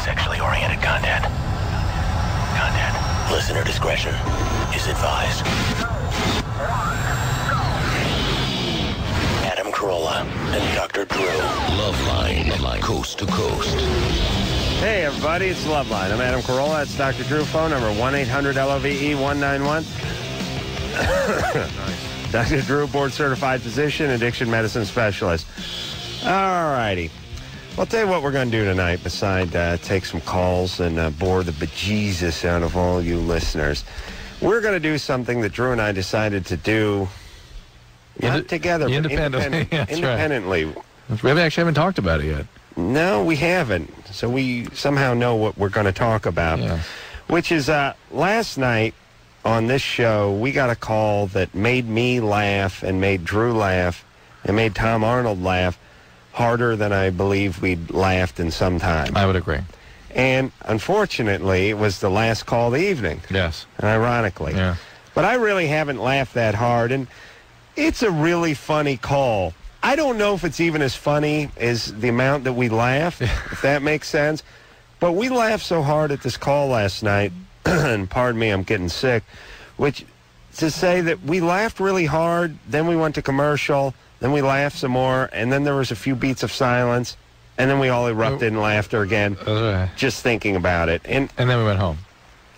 sexually oriented content. Listener discretion is advised. Adam Carolla and Dr. Drew. Loveline, coast to coast. Hey, everybody, it's Loveline. I'm Adam Carolla. That's Dr. Drew. Phone number 1-800-LOVE-191. Nice. Dr. Drew, board-certified physician, addiction medicine specialist. All righty. Well, I'll tell you what we're going to do tonight, besides take some calls and bore the bejesus out of all you listeners. We're going to do something that Drew and I decided to do, not together, but independently. Right. We haven't talked about it yet. No, we haven't. So we somehow know what we're going to talk about, which is last night on this show, we got a call that made me laugh and made Drew laugh and made Tom Arnold laugh harder than I believe we'd laughed in some time. I would agree. And unfortunately, it was the last call of the evening. Yes. Ironically. Yeah. But I really haven't laughed that hard, and it's a really funny call. I don't know if it's even as funny as the amount that we laughed, if that makes sense. But we laughed so hard at this call last night, and pardon me, I'm getting sick, which to say that we laughed really hard, then we went to commercial, then we laughed some more, and then there was a few beats of silence, and then we all erupted in laughter again, just thinking about it. And then we went home.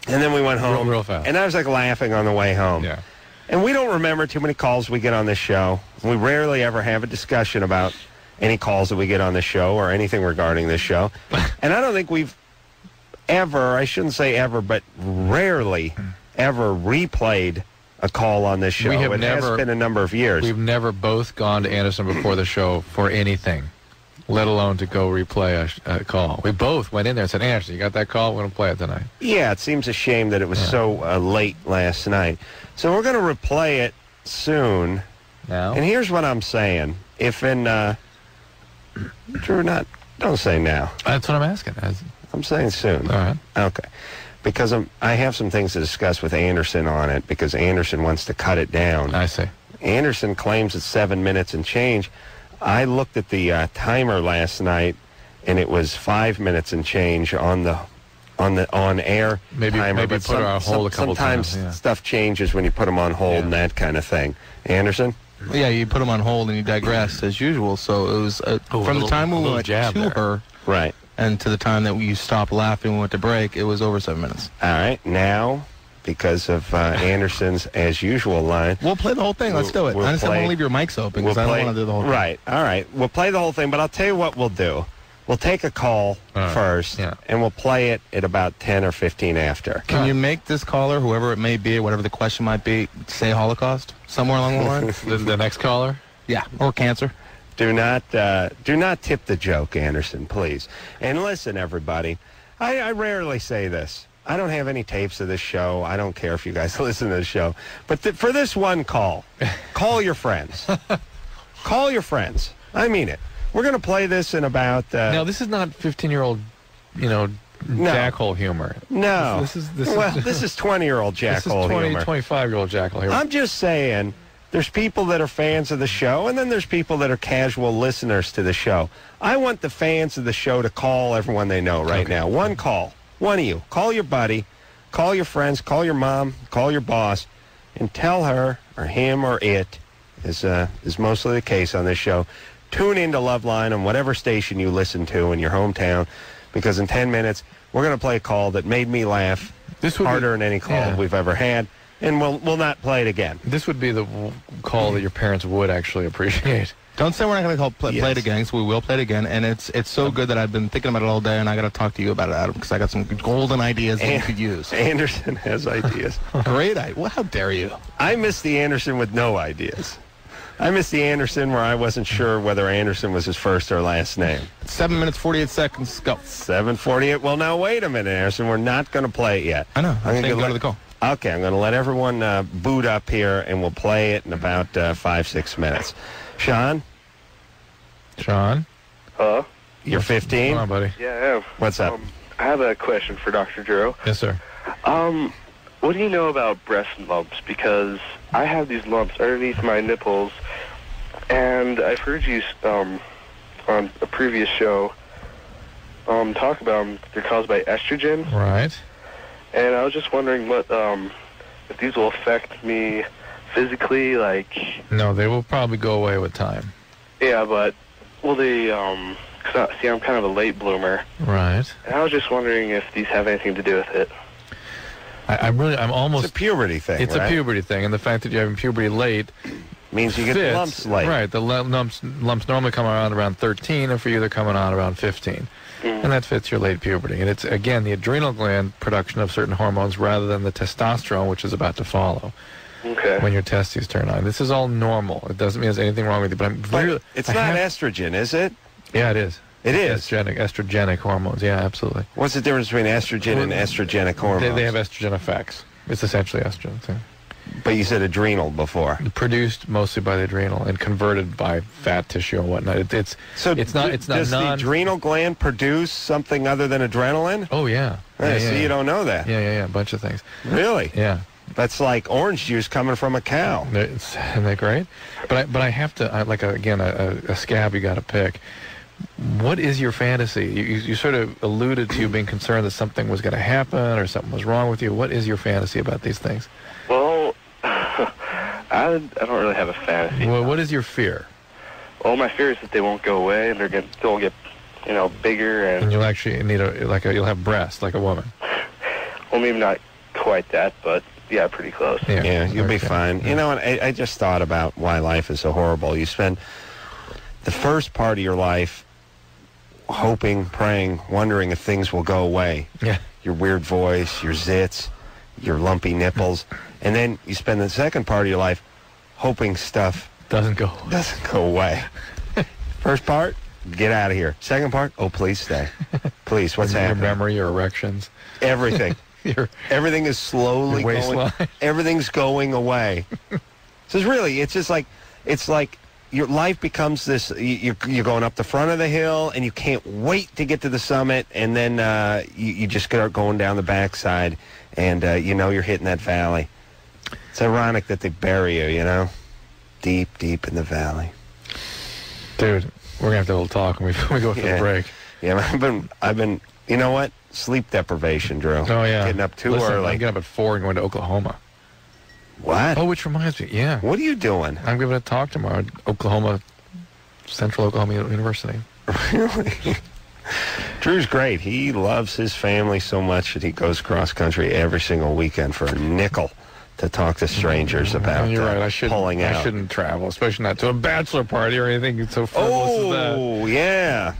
And then we went home. Real fast. And I was like laughing on the way home. Yeah. And we don't remember too many calls we get on this show. We rarely ever have a discussion about any calls that we get on this show or anything regarding this show. And I don't think we've ever, I shouldn't say ever, but rarely ever replayed a call on this show. It has been a number of years. We've never both gone to Anderson before the show for anything, let alone to go replay a call. We both went in there and said, Anderson, you got that call? We're going to play it tonight. Yeah, it seems a shame that it was so late last night. So we're going to replay it soon. Now? And here's what I'm saying. If in, Drew, don't say now. That's what I'm asking. I'm saying soon. All right. Okay. Because I have some things to discuss with Anderson on it, because Anderson wants to cut it down. I see. Anderson claims it's 7 minutes and change. I looked at the timer last night, and it was 5 minutes and change on the on-air timer. Maybe put it on hold a couple times. Sometimes stuff changes when you put them on hold and that kind of thing. Anderson? Yeah, you put them on hold and you digress as usual. So it was from the time we went to her, right, and to the time that we stopped laughing and went to break, it was over 7 minutes. All right, now, because of Anderson's as usual line, we'll play the whole thing. Let's do it. I just don't want to leave your mics open because I don't want to do the whole thing. Right. All right. We'll play the whole thing, but I'll tell you what we'll do. We'll take a call first, and we'll play it at about 10 or 15 after. Can you make this caller, whoever it may be, whatever the question might be, say Holocaust somewhere along the line? The next caller? Yeah, or cancer. Do not tip the joke, Anderson, please. And listen, everybody, I rarely say this. I don't have any tapes of this show. I don't care if you guys listen to the show. But for this one call, call your friends. Call your friends. I mean it. We're going to play this in about... no, this is not 15-year-old, jackhole humor. No. This is 20-year-old jackhole humor. 25-year-old jackhole humor. I'm just saying, there's people that are fans of the show, and then there's people that are casual listeners to the show. I want the fans of the show to call everyone they know right now. One call. One of you. Call your buddy. Call your friends. Call your mom. Call your boss. And tell her, or him, or it, is mostly the case on this show, tune into Loveline on whatever station you listen to in your hometown, because in 10 minutes, we're going to play a call that made me laugh harder than any call we've ever had, and we'll not play it again. This would be the call that your parents would actually appreciate. Don't say we're not going to play it again, so we will play it again, and it's so good that I've been thinking about it all day, and I got to talk to you about it, Adam, because I got some golden ideas that you could use. Anderson has ideas. Great idea. Well, how dare you? I miss the Anderson with no ideas. I miss the Anderson where I wasn't sure whether Anderson was his first or last name. 7 minutes, 48 seconds, go. 7:48. Well, now, wait a minute, Anderson. We're not going to play it yet. I know. I'm going to go to the call. Okay, I'm going to let everyone boot up here, and we'll play it in about 5-6 minutes. Sean? Sean? Hello? You're 15? Come on, buddy. Yeah, I am. What's up? I have a question for Dr. Drew. Yes, sir. What do you know about breast lumps? Because I have these lumps underneath my nipples, and I've heard you on a previous show talk about them. They're caused by estrogen. Right. And I was just wondering what if these will affect me physically, like... No, they will probably go away with time. Yeah, but will they... see, I'm kind of a late bloomer. Right. And I was just wondering if these have anything to do with it. I'm almost... It's a puberty thing, It's right? a puberty thing, and the fact that you're having puberty late... means you get the lumps late. Right, the lumps normally come around 13, and for you they're coming on around 15. And that fits your late puberty. And it's, again, the adrenal gland production of certain hormones rather than the testosterone, which is about to follow. Okay. When your testes turn on. This is all normal. It doesn't mean there's anything wrong with you, but it's not estrogen, is it? Yeah, it is. It is? Estrogenic hormones, yeah, absolutely. What's the difference between estrogen and estrogenic hormones? They have estrogen effects. It's essentially estrogen, too. But you said adrenal before. Produced mostly by the adrenal and converted by fat tissue and whatnot. Does the adrenal gland produce something other than adrenaline? Oh, yeah. You don't know that. Yeah, a bunch of things. Really? Yeah. That's like orange juice coming from a cow. Isn't that great? But I have to, a scab you got to pick. What is your fantasy? You sort of alluded to being concerned that something was going to happen or something was wrong with you. What is your fantasy about these things? Well, I don't really have a fantasy. Well, what is your fear? Well, my fear is that they won't go away and they'll get, bigger and you'll actually need you'll have breasts like a woman. Well, maybe not quite that, but yeah, pretty close. Yeah, you'll be fine. You know, and I just thought about why life is so horrible. You spend the first part of your life hoping, praying, wondering if things will go away. Yeah. Your weird voice, your zits, your lumpy nipples. And then you spend the second part of your life hoping stuff doesn't go away. First part, get out of here. Second part, oh, please stay. Please, what's happening? Your memory, your erections. Everything. Everything is slowly going. Everything's going away. So it's like your life becomes this. You're going up the front of the hill, and you can't wait to get to the summit, and then you just start going down the backside, and you're hitting that valley. It's ironic that they bury you, deep, deep in the valley. Dude, we're gonna have to have a little talk when we go for the break. Yeah, I've been. You know what? Sleep deprivation, Drew. Oh yeah, getting up too early. I'm getting up at 4 and going to Oklahoma. What? Oh, which reminds me, yeah. What are you doing? I'm giving a talk tomorrow at Central Oklahoma University. Really? Drew's great. He loves his family so much that he goes cross country every single weekend for a nickel to talk to strangers about you're right. I shouldn't travel, especially not to a bachelor party or anything so frivolous as that. Oh, yeah.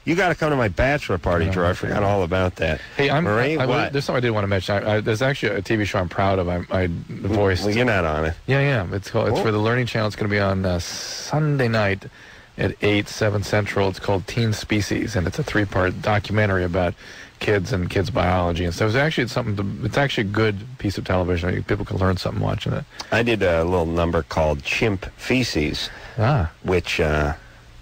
You got to come to my bachelor party, Drew. I forgot all about that. Hey, Marie, what? There's something I did want to mention. There's actually a TV show I'm proud of. I voiced. Well, you're not on it. Yeah. It's for the Learning Channel. It's going to be on Sunday night at 7 Central. It's called Teen Species, and it's a 3-part documentary about kids and kids' biology. And so it's actually it's actually a good piece of television. People can learn something watching it. I did a little number called Chimp Feces, which...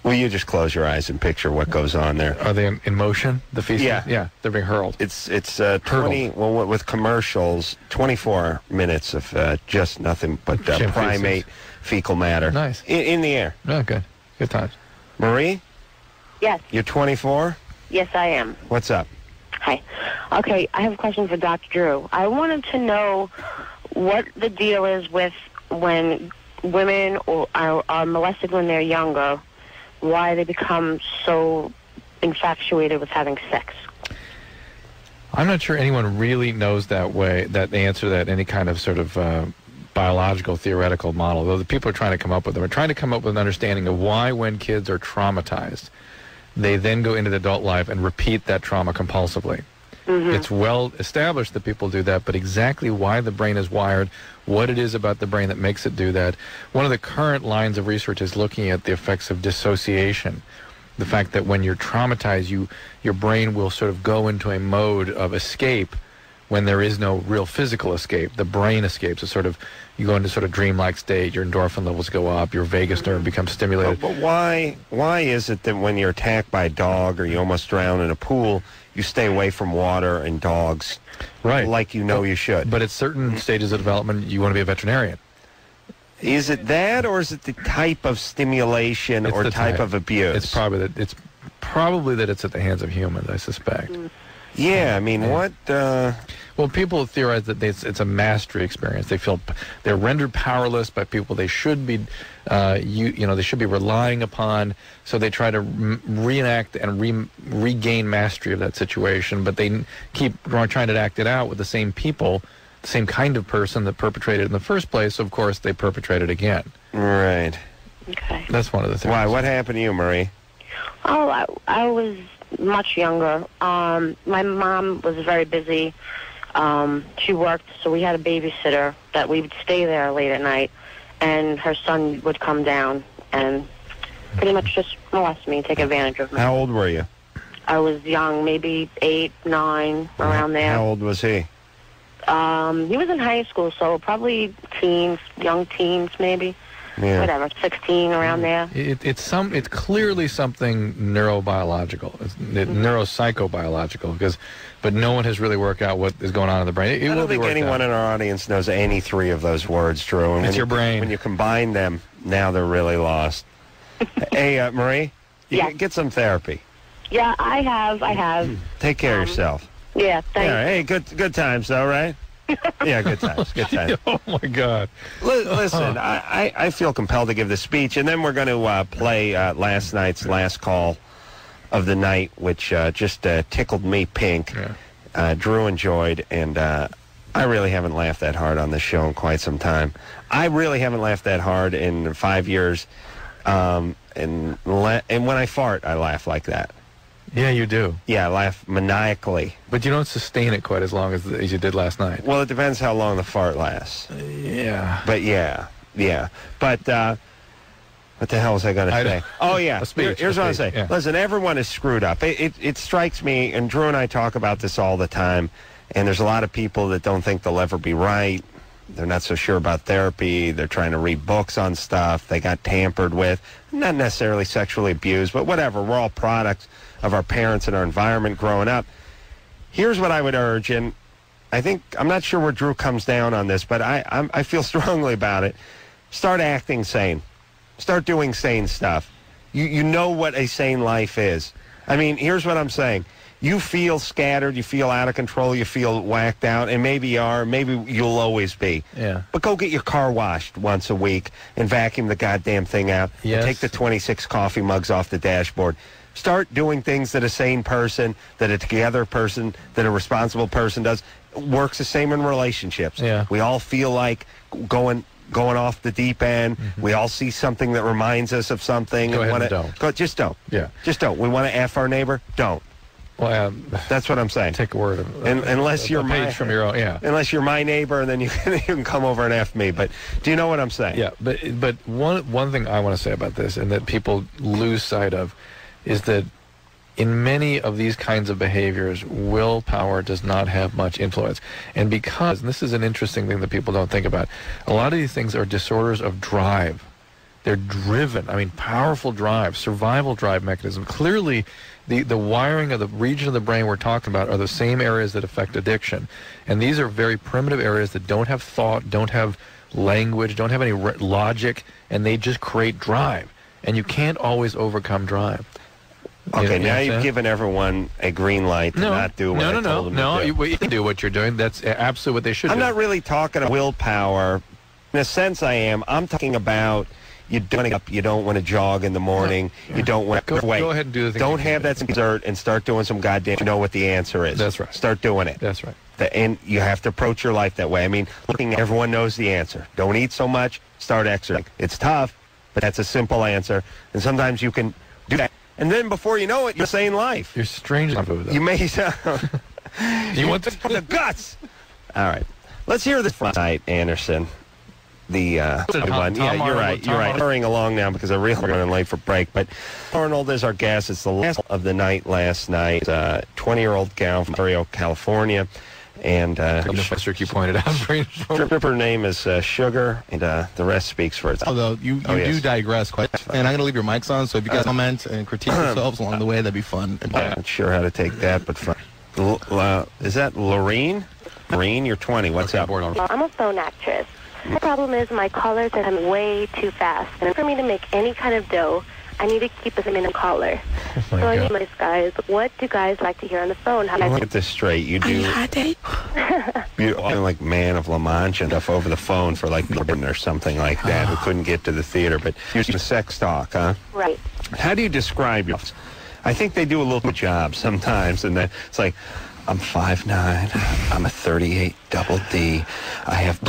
Well, you just close your eyes and picture what goes on there. Are they in motion? The feces? Yeah, they're being hurled. It's 20. Well, with commercials, 24 minutes of just nothing but primate fecal matter. Nice in the air. Oh, good times. Marie? Yes. You're 24? Yes, I am. What's up? Hi. Okay, I have a question for Dr. Drew. I wanted to know what the deal is with when women are molested when they're younger. Why they become so infatuated with having sex. I'm not sure anyone really knows the answer to that, any kind of sort of biological theoretical model, though the people are trying to come up with them. Are trying to come up with an understanding of why when kids are traumatized, they then go into the adult life and repeat that trauma compulsively. Mm-hmm. It's well established that people do that, but exactly why the brain is wired, what it is about the brain that makes it do that. One of the current lines of research is looking at the effects of dissociation. The fact that when you're traumatized, your brain will sort of go into a mode of escape when there is no real physical escape. The brain escapes. It's you go into sort of dreamlike state, your endorphin levels go up, your vagus nerve becomes stimulated. But why is it that when you're attacked by a dog or you almost drown in a pool, you stay away from water and dogs, right? Like you should. But at certain stages of development, you want to be a veterinarian. Is it that, or is it the type of stimulation or type of abuse? It's probably that it's at the hands of humans, I suspect. Yeah, I mean, what... Well, people theorize that it's a mastery experience. They feel they're rendered powerless by people they should be, they should be relying upon. So they try to reenact and regain mastery of that situation. But they keep trying to act it out with the same people, the same kind of person that perpetrated it in the first place. So of course, they perpetrate it again. Right. Okay. That's one of the things. Why? What happened to you, Marie? Oh, I was much younger. My mom was very busy. She worked, so we had a babysitter that we would stay there late at night, and her son would come down and pretty much just molest me, take advantage of me. How old were you? I was young, maybe 8, 9, around there. How old was he? He was in high school, so probably teens, young teens maybe. Yeah. Whatever, 16, around there. It's clearly something neurobiological, neuropsychobiological, but no one has really worked out what is going on in the brain. I don't think anyone in our audience knows any three of those words, Drew. And it's your brain. When you combine them, now they're really lost. Hey, Marie, Yeah. get some therapy. Yeah, I have. Take care of yourself. Yeah, thanks. Yeah, hey, good times though, right? Yeah, good times, good times. Oh my God! Listen, I feel compelled to give this speech, and then we're going to play last night's last call of the night, which just tickled me pink. Yeah. Drew enjoyed, and I really haven't laughed that hard on this show in quite some time. I really haven't laughed that hard in 5 years, and when I fart, I laugh like that. Yeah, you do. Yeah, I laugh maniacally. But you don't sustain it quite as long as you did last night. Well, it depends how long the fart lasts. Yeah. But yeah. But what the hell was I going to say? Oh, yeah. Here's what I'm saying. Yeah. Listen, everyone is screwed up. It strikes me, and Drew and I talk about this all the time, and there's a lot of people that don't think they'll ever be right. They're not so sure about therapy. They're trying to read books on stuff. They got tampered with. Not necessarily sexually abused, but whatever. We're all products of our parents and our environment growing up. Here's what I would urge, and I'm not sure where Drew comes down on this, but I feel strongly about it. Start acting sane. Start doing sane stuff. You know what a sane life is. I mean, here's what I'm saying. You feel scattered, you feel out of control, you feel whacked out, and maybe you are, maybe you'll always be. Yeah. But go get your car washed once a week and vacuum the goddamn thing out. Yes. And take the 26 coffee mugs off the dashboard. Start doing things that a sane person, that a together person, that a responsible person does. Works the same in relationships. Yeah. We all feel like going off the deep end. Mm-hmm. We all see something that reminds us of something. Go ahead and don't. Just don't. Yeah. Just don't. We want to F our neighbor? Don't. Well, that's what I'm saying. Take a word of unless you're page from your own, yeah. Unless you're my neighbor, and then you can come over and F me. But do you know what I'm saying? Yeah. But one thing I want to say about this, and that people lose sight of, is that in many of these kinds of behaviors, willpower does not have much influence. And because, and this is an interesting thing that people don't think about, a lot of these things are disorders of drive. They're driven. I mean, powerful drive, survival drive mechanism. Clearly, the wiring of the region of the brain we're talking about are the same areas that affect addiction. And these are very primitive areas that don't have thought, don't have language, don't have any logic, and they just create drive. And you can't always overcome drive. Okay, now you've given everyone a green light to not do what I told them to do. You can do what you're doing. That's absolutely what they should do. I'm not really talking about willpower. In a sense, I am. I'm talking about you don't want to jog in the morning. No. You don't want to go ahead and do the thing. Don't have that dessert and start doing some goddamn. You know what the answer is. That's right. Start doing it. That's right. And you have to approach your life that way. I mean, everyone knows the answer. Don't eat so much. Start exercising. It's tough, but that's a simple answer. And sometimes you can do that. And then before you know it, you're sane life. You're strange enough of that. You may sound. You want the guts. All right. Let's hear this from tonight, Anderson. The one. Yeah, you're right. Hurrying along now because I realize we're running late for break. But Arnold is our guest. It's the last of the night last night. 20-year-old gal from Ontario, California. And you pointed out. Her name is Sugar, and the rest speaks for itself. Although you do digress quite, and I'm going to leave your mics on, so if you guys comment and critique yourselves along the way, that'd be fun. I'm not sure how to take that, but fun. Is that Lorene? Lorene, you're 20. What's up? I'm a phone actress. The problem is my callers are coming way too fast, and for me to make any kind of dough, I need to keep a minute caller. Oh my So I God. need my guys. What do guys like to hear on the phone? How Let me get this straight. You do you like Man of La Mancha and stuff over the phone for like Gordon or something like that who couldn't get to the theater, but you're sex talk, huh? Right. How do you describe yourself? I think they do a little good job sometimes, and then it's like, I'm 5'9", I'm a 38 double D, I have...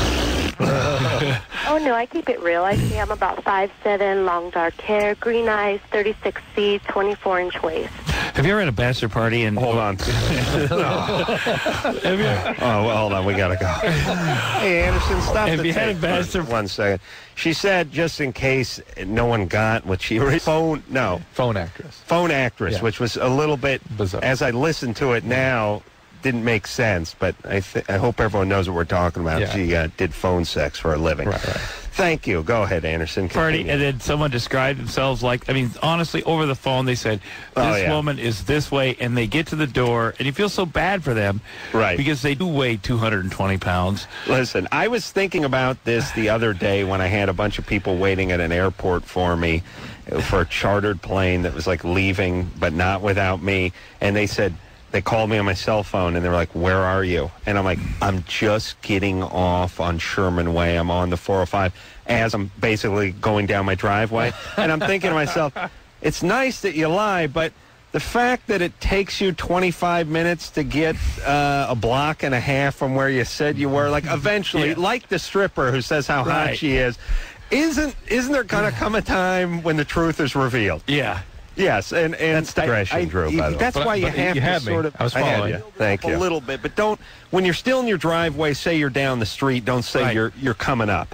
Oh, no, I keep it real. I say I'm about 5'7", long dark hair, green eyes, 36 feet, 24-inch waist. Have you ever had a bachelor party and... Hold on. Oh, well, hold on, we gotta go. Hey, Anderson, stop Have the you had tape a bachelor... for 1 second. She said, just in case no one got what she... Phone actress. Phone actress, Yeah. which was a little bit... Bizarre. As I listen to it now, didn't make sense, but I hope everyone knows what we're talking about. Yeah. She did phone sex for a living. Right. Thank you. Go ahead, Anderson. party, Continue. and then someone described themselves like, I mean, honestly, over the phone, they said, this woman is this way, and they get to the door, and you feel so bad for them. Right. Because they do weigh 220 pounds. Listen, I was thinking about this the other day when I had a bunch of people waiting at an airport for me for a chartered plane that was like leaving, but not without me, and they said, they called me on my cell phone, and they were like, where are you? And I'm like, I'm just getting off on Sherman Way. I'm on the 405 as I'm basically going down my driveway. And I'm thinking to myself, it's nice that you lie, but the fact that it takes you 25 minutes to get a block and a half from where you said you were, like eventually, like the stripper who says how hot she is, isn't there going to come a time when the truth is revealed? Yeah. Yes, and that's digression, Drew, by the way. That's why you have to sort of... I was following you. Thank you. A little bit, but don't... When you're still in your driveway, say you're down the street, don't say you're coming up.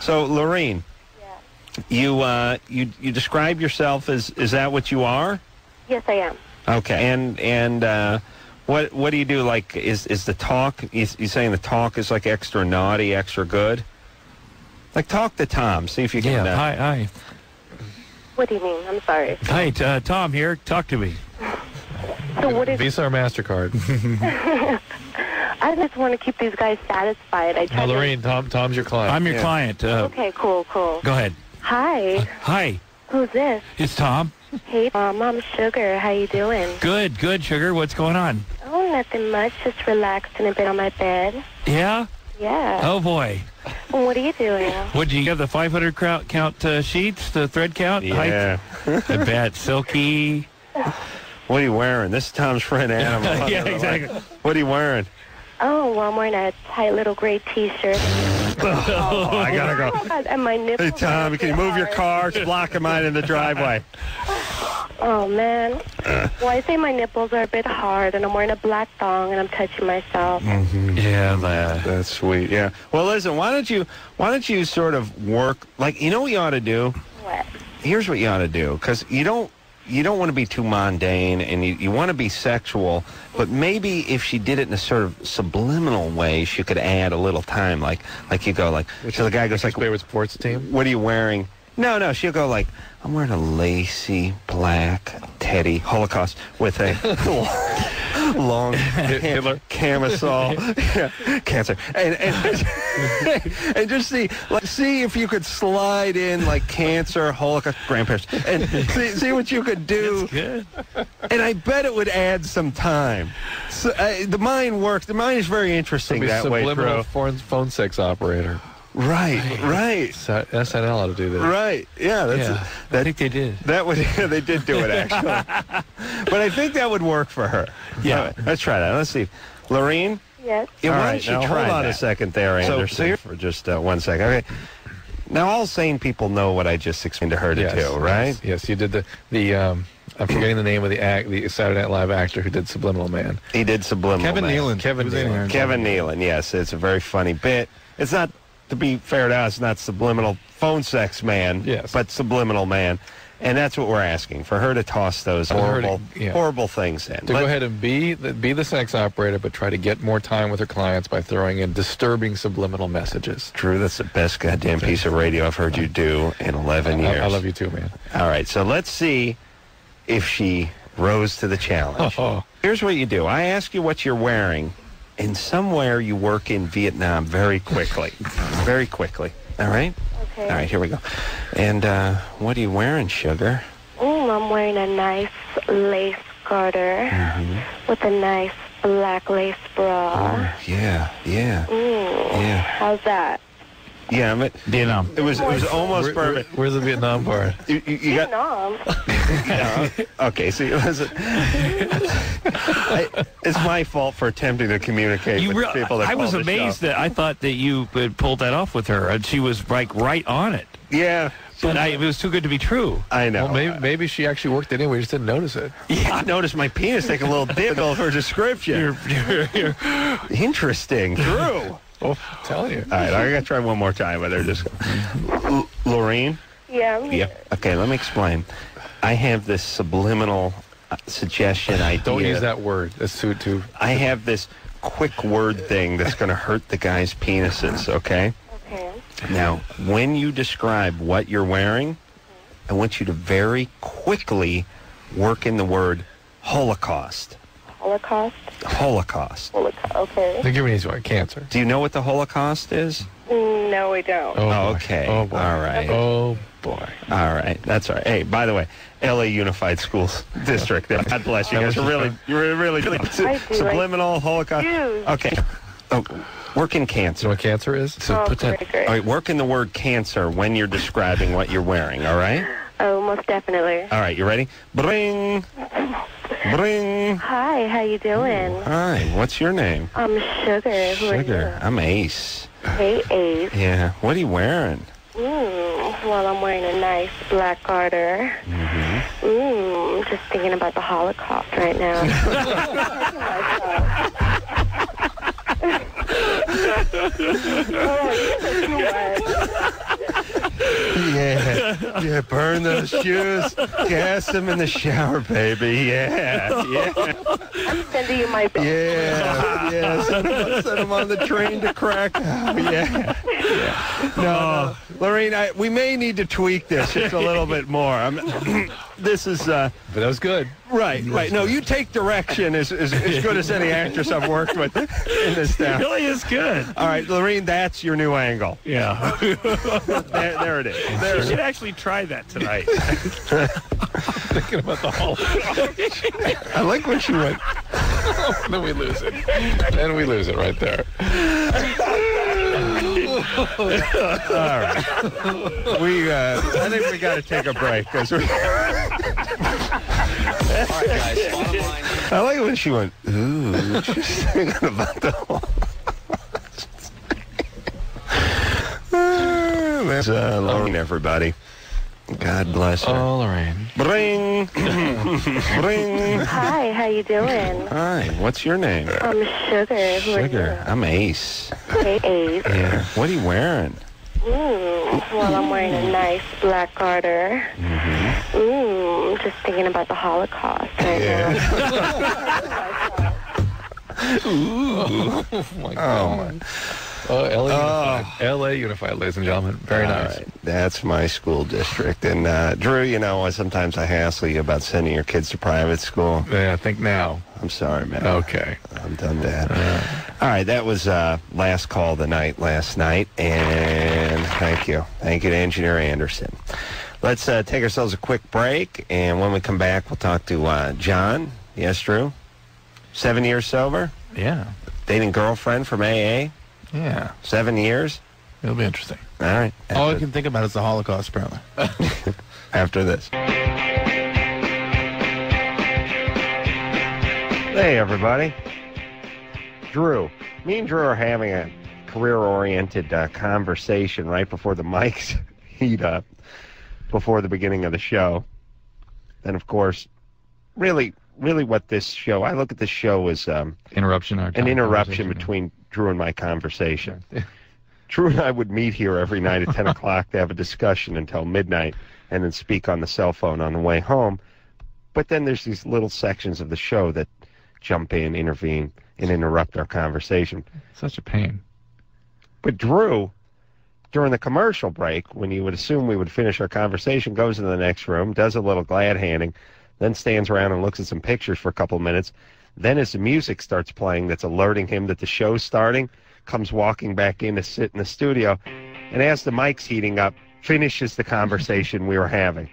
So, Lorene, you describe yourself as... Is that what you are? Yes, I am. Okay, and what do you do? Like, is the talk... You saying the talk is like extra naughty, extra good? Like, talk to Tom. See if you can... Hi. What do you mean? I'm sorry. Hi, Tom here. Talk to me. So what is... Visa or MasterCard? I just want to keep these guys satisfied. Now, Lorene, Tom's your client. I'm your client. Okay, cool. Go ahead. Hi. Hi. Who's this? It's Tom. Hey, Mom. I'm Sugar. How you doing? Good, Sugar. What's going on? Oh, nothing much. Just relaxing a bit on my bed. Yeah? Yeah. Oh, boy. What are you doing? What, do you have the 500 count sheets, the thread count? Yeah. I bet. Silky. What are you wearing? This is Tom's friend, Adam. Yeah, exactly. What are you wearing? Oh, well, I'm wearing a tight little gray T-shirt. Oh, I gotta go. Oh, God, and my nipples. Hey, Tom, can you move your car? It's blocking mine in the driveway. Oh, man. Well, I say my nipples are a bit hard, and I'm wearing a black thong, and I'm touching myself. Mm-hmm. Yeah, that's sweet. Yeah. Well, listen, why don't you sort of work, like, you know what you ought to do? What? Here's what you ought to do, because you don't want to be too mundane, and you want to be sexual, but maybe if she did it in a sort of subliminal way, she could add a little time, like you go, like, so the guy goes like, favorite sports team? What are you wearing? No, she'll go like, I'm wearing a lacy black teddy Holocaust with a long Hitler camisole, cancer, and just see if you could slide in like cancer, Holocaust, grandparents, and see what you could do. good. And I bet it would add some time. So, the mind works. The mind is very interesting that way, subliminal Drew. phone sex operator. Right. So SNL ought to do that. Right. Yeah. I think they did. That would. They did do it actually. But I think that would work for her. Yeah. All right, let's try that. Let's see, Lorene. Yes. Yeah, All why right, don't you now, try hold on that? a second there, Anderson, for just 1 second. Okay. Now, all sane people know what I just explained to her to do, right? Yes, you did the I'm forgetting the name of the Saturday Night Live actor who did Subliminal Man. He did Subliminal Kevin Man. Nealon. Kevin Nealon. Kevin Nealon, yes. It's a very funny bit. It's not, to be fair to us, not Subliminal Phone Sex Man, yes, but Subliminal Man. And that's what we're asking, for her to toss those horrible things in. To go ahead and be the sex operator, but try to get more time with her clients by throwing in disturbing subliminal messages. Drew, that's the best goddamn piece of radio I've heard you do in 11 years. I love you too, man. All right, so let's see if she rose to the challenge. Here's what you do. I ask you what you're wearing, and somewhere you work in Vietnam very quickly. Very quickly. All right? Okay. All right, here we go. And what are you wearing, Sugar? I'm wearing a nice lace garter with a nice black lace bra. Yeah. How's that? Yeah, Vietnam. It was almost perfect. Where's the Vietnam part? You got, Vietnam. okay, so it's my fault for attempting to communicate with people that I was call the amazed show. that I thought that you had pulled that off with her, and she was like right on it. Yeah. But it was too good to be true. I know. Well, maybe she actually worked it in. We just didn't notice it. Yeah, I noticed my penis take a little dip of her description. Interesting. True. Oh, I'm telling you. All right, I got to try one more time with her. Just Lorraine? Yeah. Okay, let me explain. I have this subliminal suggestion idea. Don't use that word. That's too. I have this quick word thing that's going to hurt the guys' penises, okay? Okay. Now, when you describe what you're wearing, I want you to very quickly work in the word Holocaust. Holocaust? Holocaust. Okay. They're giving you cancer. Do you know what the Holocaust is? No, we don't. Oh, okay. Oh, boy. All right. Oh, boy. All right. That's all right. Hey, by the way, LA Unified Schools District. God bless you guys. You're really subliminal Holocaust. Dude. Okay. Oh, work in You know cancer. what cancer is? So put that. great. All right. Work in the word cancer when you're describing what you're wearing. All right. Oh, most definitely. All right. You ready? Bring. Hi, how you doing? Hi. What's your name? I'm Sugar. Who Sugar. I'm Ace. are you? Hey, Ace. Yeah. What are you wearing? Well, I'm wearing a nice black garter. Just thinking about the Holocaust right now. Yeah, burn those shoes, gas them in the shower, baby. Yeah. I'm sending you my bill. Yeah. Send them on the train to Krakow. Yeah. No, Lorraine, we may need to tweak this just a little bit more. This is. But that was good. Right. No, you take direction as good as any actress I've worked with in this town. It really is good. All right, Lorraine, that's your new angle. Yeah. There it is. You should actually try that tonight. Thinking about the Holocaust. I like when she went. Then we lose it. Then we lose it right there. All right. I think we got to take a break because we. All right, guys, bottom line. I like it when she went, ooh, she's thinking about the whole. That's Lorraine, everybody. God bless her. Oh, Lorraine. Bring. Hi, how you doing? Hi, what's your name? I'm Sugar. Who Sugar. I'm Ace. are you? Hey, Ace. Yeah. What are you wearing? Well, I'm wearing a nice black garter. Just thinking about the Holocaust right now. Oh, my God. LA Unified. LA Unified, ladies and gentlemen. Very nice. Right. That's my school district. And, Drew, sometimes I hassle you about sending your kids to private school. Yeah, I think now. I'm sorry, man. Okay. I'm done that. All right, that was last call of the night last night. And thank you. Thank you to Engineer Anderson. Let's take ourselves a quick break. And when we come back, we'll talk to John. Yes, Drew? 7 years sober? Yeah. Dating girlfriend from AA? Yeah. 7 years? It'll be interesting. All right. All I can think about is the Holocaust, apparently. After this. Hey, everybody. Drew. Me and Drew are having a career-oriented conversation right before the mics heat up, before the beginning of the show. And, of course, really what this show, I look at this show as an interruption between Drew and my conversation. Drew and I would meet here every night at 10 o'clock to have a discussion until midnight and then speak on the cell phone on the way home. But then there's these little sections of the show that jump in, intervene, and interrupt our conversation. Such a pain. But Drew, during the commercial break, when you would assume we would finish our conversation, goes into the next room, does a little glad handing, then stands around and looks at some pictures for a couple of minutes. Then as the music starts playing that's alerting him that the show's starting, comes walking back in to sit in the studio, and as the mic's heating up, finishes the conversation we were having.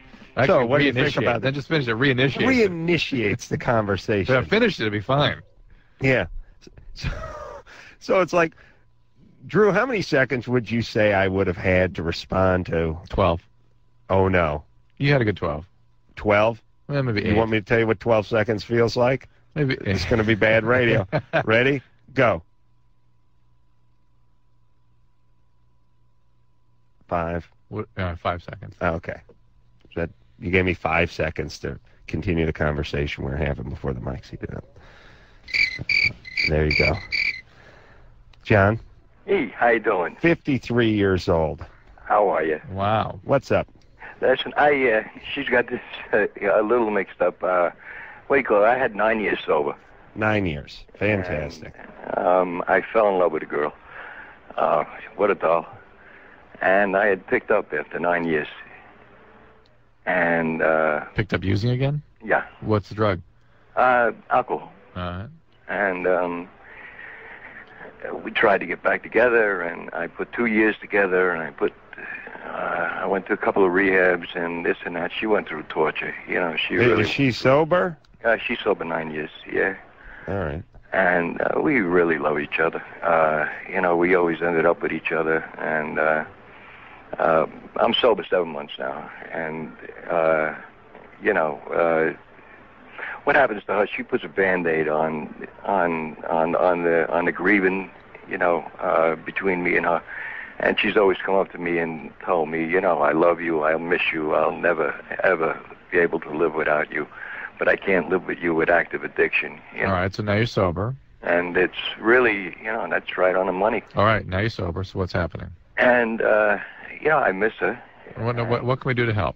So what do you think about that? Just finish it. Reinitiate. Reinitiates the conversation. Yeah, finish it. It'll be fine. Yeah. So it's like, Drew, how many seconds would you say I would have had to respond to? 12. Oh, no. You had a good 12. 12? Well, maybe 8. You want me to tell you what 12 seconds feels like? Maybe 8. It's going to be bad radio. Ready? Go. 5. 5 seconds. Okay. You gave me 5 seconds to continue the conversation we were having before the mics heated up. There you go. John? Hey, how you doing? 53 years old. How are you? Wow. What's up? Listen, she's got this a little mixed up. What do you call it? I had 9 years sober. 9 years. Fantastic. And, I fell in love with a girl. What a doll. And I had picked up after 9 years. And picked up using again? Yeah. What's the drug? Alcohol. All right. And we tried to get back together, and I put 2 years together, and I went to a couple of rehabs and this and that. She went through torture. You know, Is she sober? She's sober 9 years, yeah. All right. And we really love each other. You know, we always ended up with each other, and I'm sober 7 months now, and you know, what happens to her? She puts a Band-Aid on the grieving, you know, between me and her, and she's always come up to me and told me, you know, I love you, I'll miss you, I'll never ever be able to live without you, but I can't live with you with active addiction. You know? All right, so now you're sober. And it's really, you know, that's right on the money. All right, now you're sober, so what's happening? And, you know, I miss her. What can we do to help?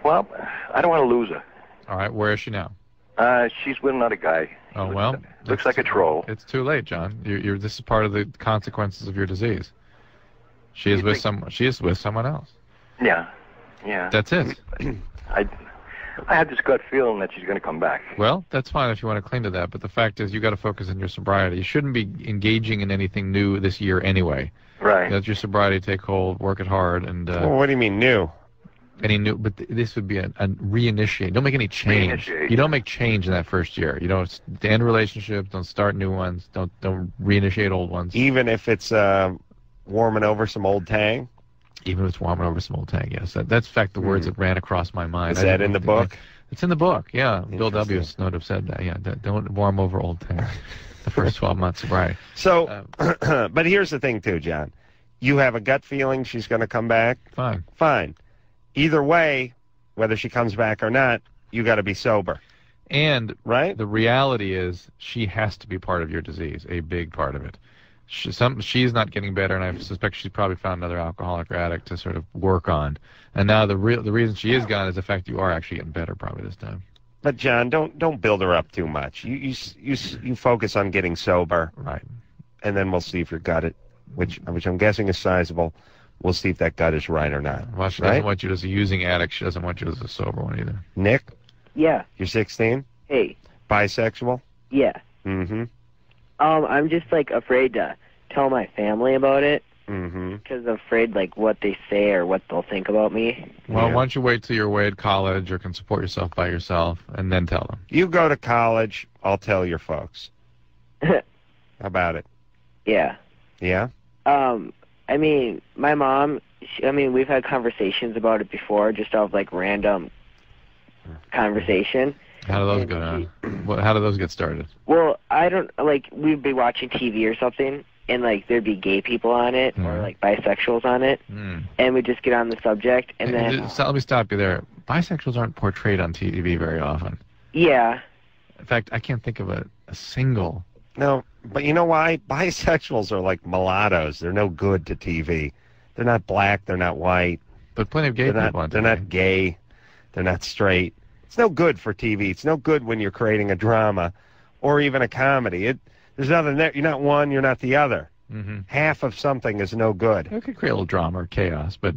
Well, I don't want to lose her. All right, where is she now? She's with another guy. Oh, well. Looks like a troll. It's too late, John. This is part of the consequences of your disease. She is with someone else. Yeah, yeah. That's it. I had this gut feeling that she's going to come back. Well, that's fine if you want to cling to that, but the fact is you got to focus on your sobriety. You shouldn't be engaging in anything new this year anyway. Right. Let your sobriety take hold, work it hard, and... well, what do you mean new? Any new, but this would be a reinitiate. Don't make any change. You don't make change in that first year. You don't end relationships. Don't start new ones. Don't reinitiate old ones. Even if it's warming over some old tang. Even if it's warming over some old tang. Yes, that's in fact the words that ran across my mind. Is that in the book? It's in the book. Yeah, Bill W. would have said that. Yeah, don't warm over old tang. The first 12 months, right? So, but here's the thing too, John. You have a gut feeling she's going to come back. Fine. Either way, whether she comes back or not, you got to be sober. And right? The reality is she has to be part of your disease, a big part of it. She's not getting better, and I suspect she's probably found another alcoholic or addict to sort of work on. And now the reason she is gone is the fact you are actually getting better probably this time. But John, don't build her up too much. You focus on getting sober, right? And then we'll see if your gut, which I'm guessing is sizable. We'll see if that gut is right or not. Well, she doesn't want you as a using addict. She doesn't want you as a sober one either. Nick? Yeah. You're 16? Hey. Bisexual? Yeah. Mm-hmm. I'm just, like, afraid to tell my family about it. Mm-hmm. Because I'm afraid, like, what they say or what they'll think about me. Well, why don't you wait till you're away at college or can support yourself by yourself and then tell them? You go to college, I'll tell your folks. How about it? Yeah. Yeah? I mean, my mom, we've had conversations about it before, just off, like, random conversation. How do those go down? How do those get started? Well, I don't, like, we'd be watching TV or something, and, like, there'd be gay people on it, or, like, bisexuals on it, and we'd just get on the subject, and then... Let me stop you there. Bisexuals aren't portrayed on TV very often. Yeah. In fact, I can't think of a single... No, but you know why? Bisexuals are like mulattoes. They're no good to TV. They're not black. They're not white. But plenty of gay people on TV. They're not gay. They're not straight. It's no good for TV. It's no good when you're creating a drama or even a comedy. There's nothing there. You're not one. You're not the other. Mm-hmm. Half of something is no good. It could create a little drama or chaos. But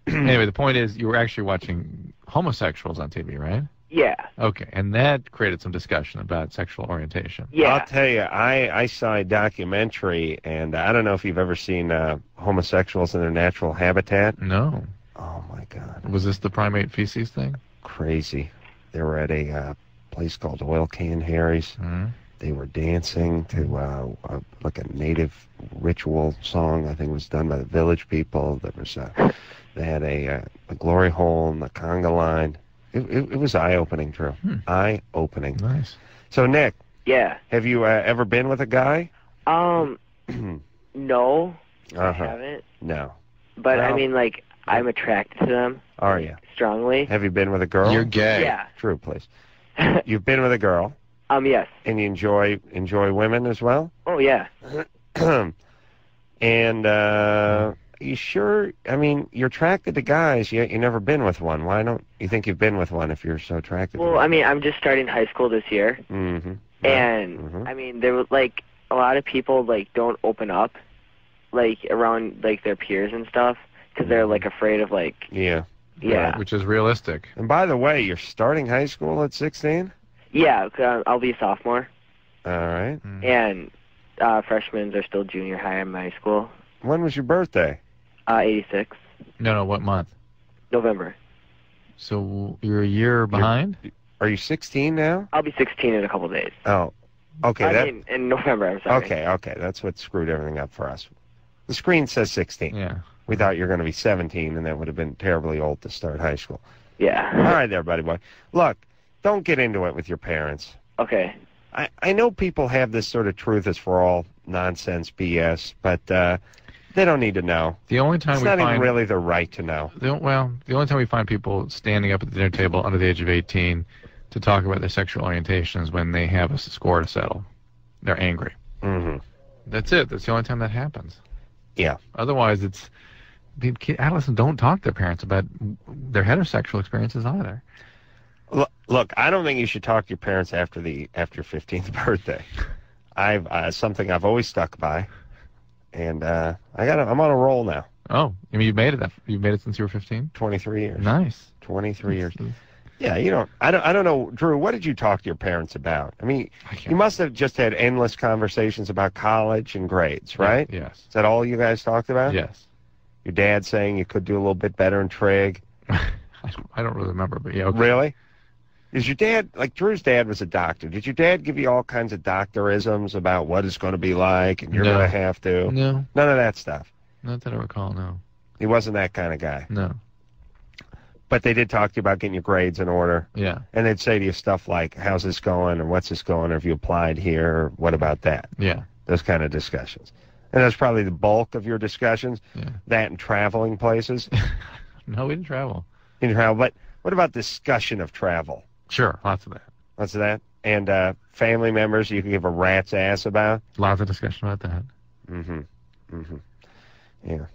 anyway, the point is you were actually watching homosexuals on TV, right? Yeah. Okay, and that created some discussion about sexual orientation. Yeah. I'll tell you, I saw a documentary, and I don't know if you've ever seen homosexuals in their natural habitat. No. Oh, my God. Was this the primate feces thing? Crazy. They were at a place called Oil Can Harry's. Mm-hmm. They were dancing to like a native ritual song. I think it was done by the village people. There was they had a glory hole in the conga line. It was eye-opening, Drew. Eye-opening. Nice. So, Nick. Yeah. Have you ever been with a guy? No. I Uh-huh. haven't. No. But, Well, I mean, like, I'm attracted to them. Are you? Strongly. Have you been with a girl? You're gay. Yeah. True, please. You've been with a girl. Yes. And you enjoy women as well? Oh, yeah. And you sure? I mean, you're attracted to guys, yet you've never been with one. Why don't you think you've been with one if you're so attracted to Well, one? I mean, I'm just starting high school this year. Mm-hmm. And, I mean, there were, like, a lot of people, like, don't open up, like, around, like, their peers and stuff, because they're, like, afraid of, like... Yeah. Yeah. Right, which is realistic. And by the way, you're starting high school at 16? Yeah, I'll be a sophomore. All right. And freshmen are still junior high in my school. When was your birthday? 86. No, what month? November. So you're a year behind? Are you 16 now? I'll be 16 in a couple days. Oh, okay. I mean, in November, I'm sorry. Okay. That's what screwed everything up for us. The screen says 16. Yeah. We thought you were going to be 17, and that would have been terribly old to start high school. Yeah. All right there, buddy boy. Look, don't get into it with your parents. Okay. I know people have this sort of truth is for all nonsense BS, but they don't need to know. The only time it's we not find even really their right to know. The only time we find people standing up at the dinner table under the age of 18 to talk about their sexual orientation is when they have a score to settle. They're angry. Mm-hmm. That's it. That's the only time that happens. Yeah. Otherwise, adolescents don't talk to their parents about their heterosexual experiences either. Look, I don't think you should talk to your parents after your 15th birthday. Something I've always stuck by, and I'm on a roll now. Oh, I mean, you've made it since you were 15? 23 years. Nice. 23 years. Yeah, I don't know, Drew, what did you talk to your parents about? I mean, you must have just had endless conversations about college and grades, right? Yes. Is that all you guys talked about? Yes. Your dad saying you could do a little bit better in trig? I don't really remember, but yeah. Okay. Really? Is your dad, like Drew's dad was a doctor, did your dad give you all kinds of doctorisms about what it's going to be like and you're going to have to? No. None of that stuff? Not that I recall, no. He wasn't that kind of guy? No. But they did talk to you about getting your grades in order? Yeah. And they'd say to you stuff like, how's this going, or what's this going, or have you applied here, or what about that? Yeah. Those kind of discussions. And that's probably the bulk of your discussions? Yeah. That and traveling places? No, we didn't travel. You didn't travel, but what about discussion of travel? Sure, lots of that. Lots of that? And family members you can give a rat's ass about? Lots of discussion about that. Mm-hmm. Mm-hmm. Yeah.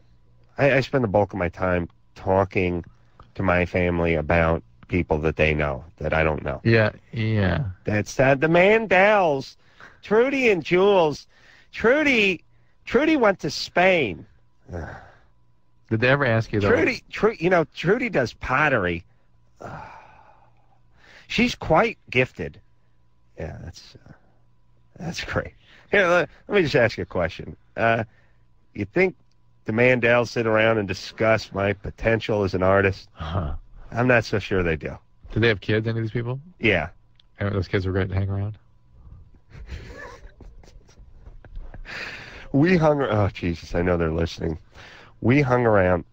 I spend the bulk of my time talking to my family about people that they know, that I don't know. Yeah, yeah. That's the Mandels. Trudy and Jules. Trudy went to Spain. Did they ever ask you that? Trudy does pottery. She's quite gifted. Yeah, that's great. Here, let me just ask you a question. You think the Mandels sit around and discuss my potential as an artist? Uh-huh. I'm not so sure they do. Did they have kids, any of these people? Yeah. And those kids were great to hang around? Oh, Jesus, I know they're listening. We hung around.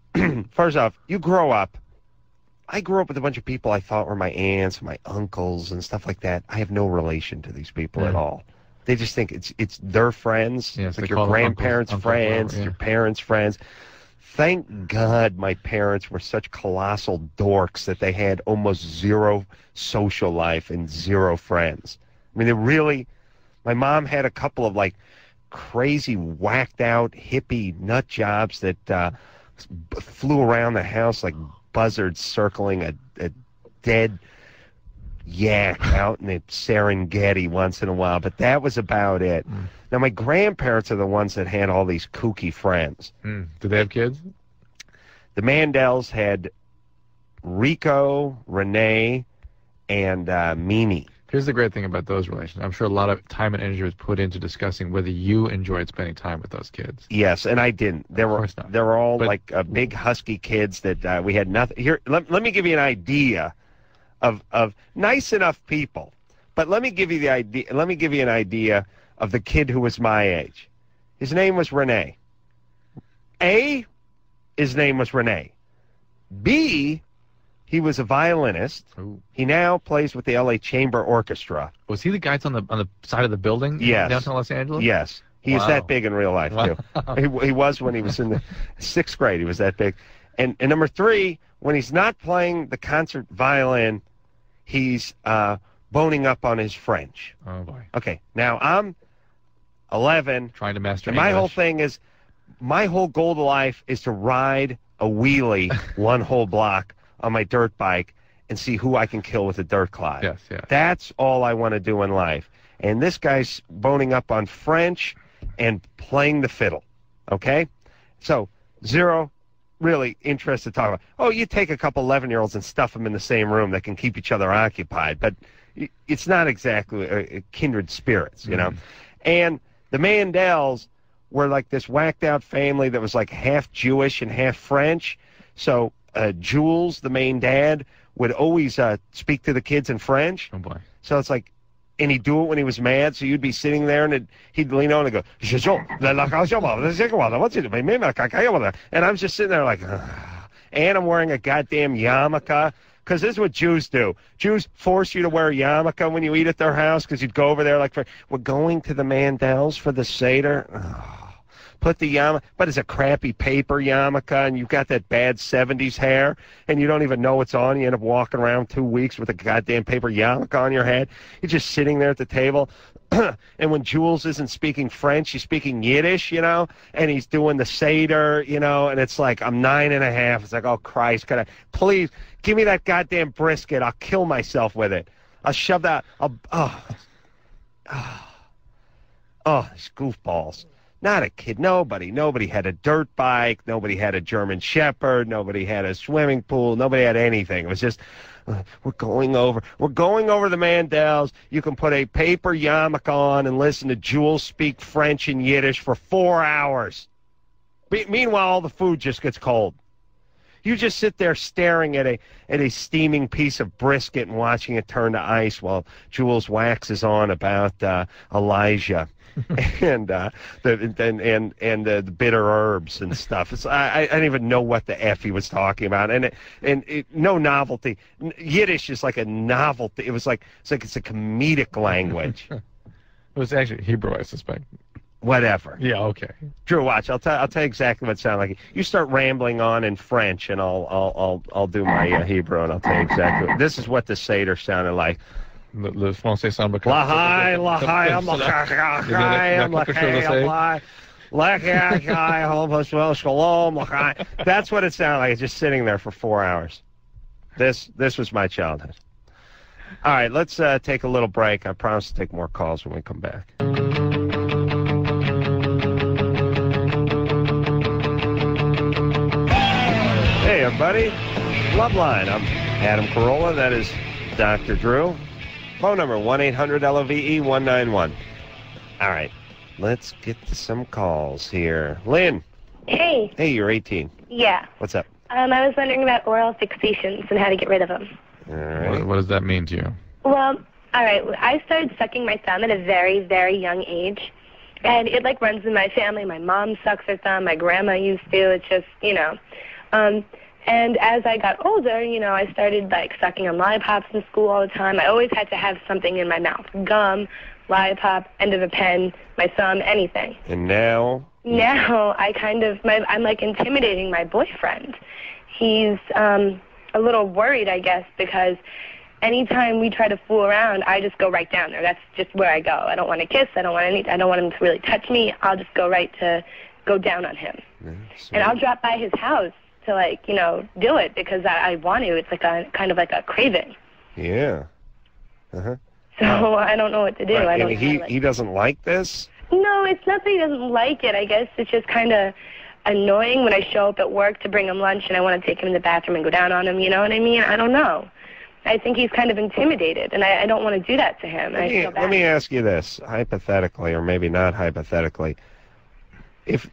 First off, you grow up. I grew up with a bunch of people I thought were my aunts, my uncles, and stuff like that. I have no relation to these people at all. They just think it's their friends. Yeah, it's like your grandparents' friends, your parents' friends. Thank God my parents were such colossal dorks that they had almost zero social life and zero friends. I mean, my mom had a couple of like crazy whacked out hippie nut jobs that flew around the house like buzzards circling a dead yak out in the Serengeti once in a while, but that was about it. Now, my grandparents are the ones that had all these kooky friends. Did they have kids? The Mandels had Rico, Renee, and Mimi. Here's the great thing about those relations. I'm sure a lot of time and energy was put into discussing whether you enjoyed spending time with those kids. Yes, and I didn't. They were all like big husky kids that we had nothing. Here, let me give you an idea of nice enough people. But let me give you the idea. Let me give you an idea of the kid who was my age. His name was Rene. A, his name was Rene. B, he was a violinist. Ooh. He now plays with the L.A. Chamber Orchestra. Was he the guy that's on the side of the building? Yes. Downtown Los Angeles? Yes. He is that big in real life, too. He was when he was in the 6th grade. He was that big. And number 3, when he's not playing the concert violin, he's boning up on his French. Oh, boy. Okay. Now, I'm 11. Trying to master and my English. whole thing is, my whole goal of life is to ride a wheelie one whole block on my dirt bike and see who I can kill with a dirt clod. Yes, yeah. That's all I want to do in life. And this guy's boning up on French and playing the fiddle, okay? So, zero really interest to talk about. Oh, you take a couple 11-year-olds and stuff them in the same room that can keep each other occupied, but it's not exactly a kindred spirits, you know? And the Mandels were like this whacked-out family that was like half Jewish and half French. So Jules, the main dad, would always speak to the kids in French. Oh, boy. So it's like, and he'd do it when he was mad, so you'd be sitting there, and he'd lean on and go, and I'm just sitting there like, ugh. And I'm wearing a goddamn yarmulke, because this is what Jews do. Jews force you to wear a yarmulke when you eat at their house, because you'd go over there like, we're going to the Mandels for the Seder. Ugh. Put the yarmulke, but it's a crappy paper yarmulke, and you've got that bad 70s hair, and you don't even know it's on. You end up walking around 2 weeks with a goddamn paper yarmulke on your head. You're just sitting there at the table, and when Jules isn't speaking French, he's speaking Yiddish, you know, and he's doing the Seder, you know, and it's like, I'm 9.5. It's like, oh, Christ, please, give me that goddamn brisket. I'll kill myself with it. I'll shove that, these goofballs. Not a kid. Nobody had a dirt bike. Nobody had a German Shepherd. Nobody had a swimming pool. Nobody had anything. It was just, we're going over the Mandels. You can put a paper yarmulke on and listen to Jules speak French and Yiddish for 4 hours. Meanwhile, all the food just gets cold. You just sit there staring at a steaming piece of brisket and watching it turn to ice while Jules waxes on about Elijah. and the bitter herbs and stuff. I don't even know what the F he was talking about, and no novelty. Yiddish is like a novelty. It's a comedic language. It was actually Hebrew, I suspect. Whatever. Yeah. Okay. Drew, watch. I'll tell you exactly what it sounded like. You start rambling on in French, and I'll do my Hebrew, and I'll tell you exactly. This is what the Seder sounded like. Le français semble... That's what it sounded like. It's just sitting there for 4 hours. This was my childhood. All right, let's take a little break. I promise to take more calls when we come back. Hey, everybody. Loveline. I'm Adam Carolla. That is Dr. Drew. Phone number, 1-800-LOVE-191. All right, let's get to some calls here. Lynn. Hey. Hey, you're 18. Yeah. What's up? I was wondering about oral fixations and how to get rid of them. All right. What does that mean to you? Well, all right, I started sucking my thumb at a very, very young age. And it, runs in my family. My mom sucks her thumb. My grandma used to. It's just, And as I got older, I started, sucking on lollipops in school all the time. I always had to have something in my mouth. Gum, lollipop, end of a pen, my thumb, anything. And now? Now, I'm, intimidating my boyfriend. He's a little worried, I guess, because anytime we try to fool around, I just go right down there. That's just where I go. I don't want to kiss. I don't want him to really touch me. I'll just go go down on him. And I'll drop by his house to do it because I want to. It's kind of like a craving. Yeah. Uh-huh. So I don't know what to do. Right. I don't. He doesn't like this? No, it's not that he doesn't like it. I guess it's just kind of annoying when I show up at work to bring him lunch and I want to take him in the bathroom and go down on him. You know what I mean? I don't know. I think he's kind of intimidated, and I don't want to do that to him. Let me ask you this, hypothetically, or maybe not hypothetically.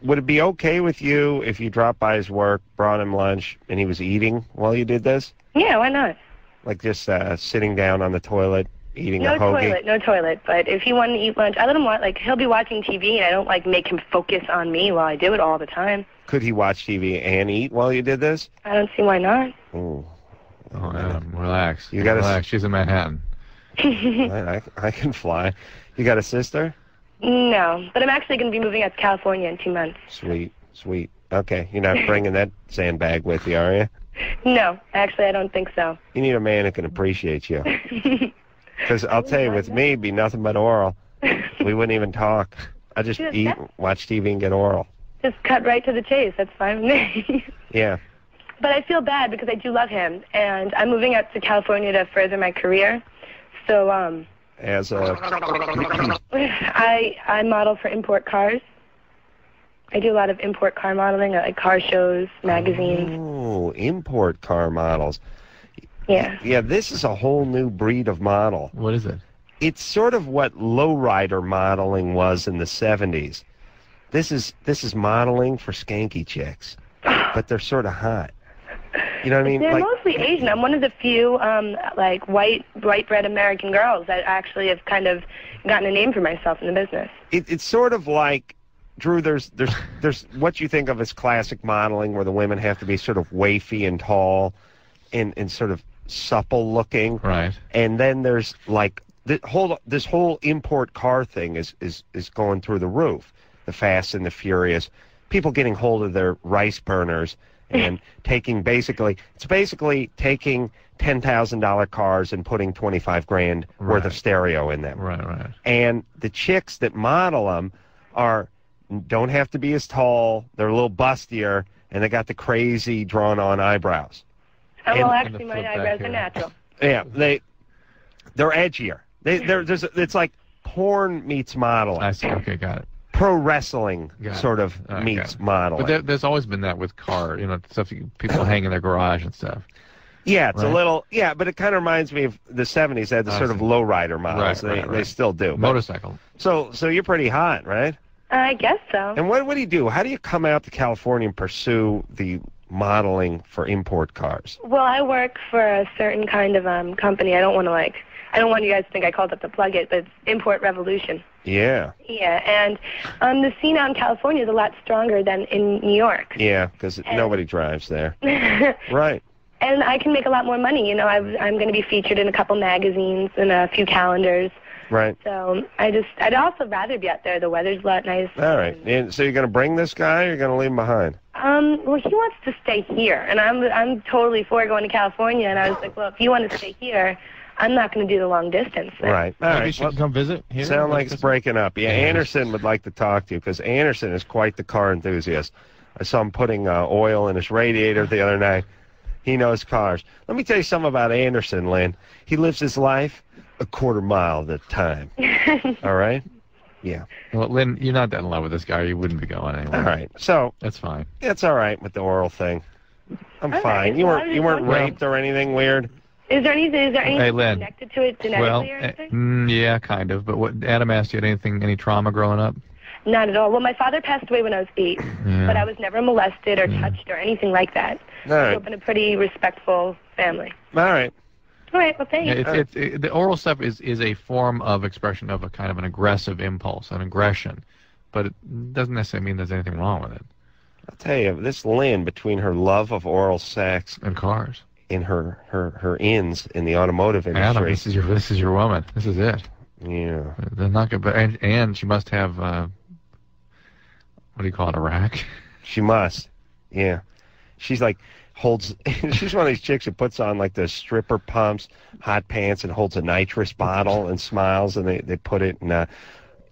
Would it be okay with you if you dropped by his work, brought him lunch, and he was eating while you did this? Yeah, why not? Like just sitting down on the toilet, eating a hoagie? No toilet. But if he wanted to eat lunch, I let him he'll be watching TV, and I don't, make him focus on me while I do it all the time. Could he watch TV and eat while you did this? I don't see why not. Ooh. Oh, Adam, relax. You gotta relax. She's in Manhattan. I can fly. You got a sister? No, but I'm actually going to be moving out to California in 2 months. Sweet. Okay, you're not bringing that sandbag with you, are you? No, actually, I don't think so. You need a man who can appreciate you. Because I'll tell you, with me, it'd be nothing but oral. We wouldn't even talk. I just eat, watch TV, and get oral. Just cut right to the chase. That's fine with me. Yeah. But I feel bad because I do love him, and I'm moving out to California to further my career. So, As a... I model for import cars. I do a lot of import car modeling, like car shows, magazines. Oh, import car models. Yeah. Yeah, this is a whole new breed of model. What is it? It's sort of what lowrider modeling was in the 70s. This is modeling for skanky chicks, but they're sort of hot. You know what I mean? They're mostly Asian. I'm one of the few, white bread American girls that actually have kind of gotten a name for myself in the business. It's sort of like, Drew, there's what you think of as classic modeling, where the women have to be sort of wafy and tall and sort of supple looking. Right. And then there's this whole import car thing is going through the roof. The Fast and the Furious. People getting hold of their rice burners and taking taking $10,000 cars and putting $25,000 worth of stereo in them. Right. And the chicks that model them don't have to be as tall. They're a little bustier, and they got the crazy drawn-on eyebrows. Well, actually, my eyebrows are natural. Yeah, they're edgier. It's like porn meets modeling. I see. Okay, got it. Pro wrestling sort of meets modeling. But there's always been that with stuff people hang in their garage and stuff. Yeah, it's a little, but it kind of reminds me of the 70s. They had the sort of lowrider models. They still do. Motorcycle. So you're pretty hot, right? I guess so. And what do you do? How do you come out to California and pursue the modeling for import cars? Well, I work for a certain kind of company. I don't want you guys to think I called up to plug it, but it's Import Revolution. Yeah. Yeah, and the scene out in California is a lot stronger than in New York. Yeah, because nobody drives there. Right. And I can make a lot more money. I'm going to be featured in a couple magazines and a few calendars. Right. So I'd also rather be out there. The weather's a lot nice. All right. And so you're going to bring this guy, or you're going to leave him behind? Well, he wants to stay here, and I'm totally for going to California. And I was like, well, if you want to stay here, I'm not going to do the long distance. Right. All Maybe she can come visit here. Sound like it's breaking up. Yeah, Anderson would like to talk to you, because Anderson is quite the car enthusiast. I saw him putting oil in his radiator the other night. He knows cars. Let me tell you something about Anderson, Lynn. He lives his life a quarter mile at a time. All right? Yeah. Well, Lynn, you're not that in love with this guy. You wouldn't be going anywhere. All right. So that's fine. It's all right with the oral thing. I'm fine. Right. You weren't raped or anything weird? Is there anything Hey, Lynn. connected to it genetically or anything? Yeah, kind of. But what Adam asked you, any trauma growing up? Not at all. Well, my father passed away when I was 8, but I was never molested or touched or anything like that. All right. I grew up in a pretty respectful family. All right. All right, well, thanks. The oral stuff is a form of expression of a kind of an aggressive impulse, an aggression, but it doesn't necessarily mean there's anything wrong with it. I'll tell you, this Lynn, between her love of oral sex and cars, in her ins in the automotive industry. Adam, this is your woman. This is it. Yeah. They're not good, and she must have what do you call it, a rack? She must. Yeah. She's like she's one of these chicks who puts on like the stripper pumps, hot pants, and holds a nitrous bottle and smiles, and they put it in a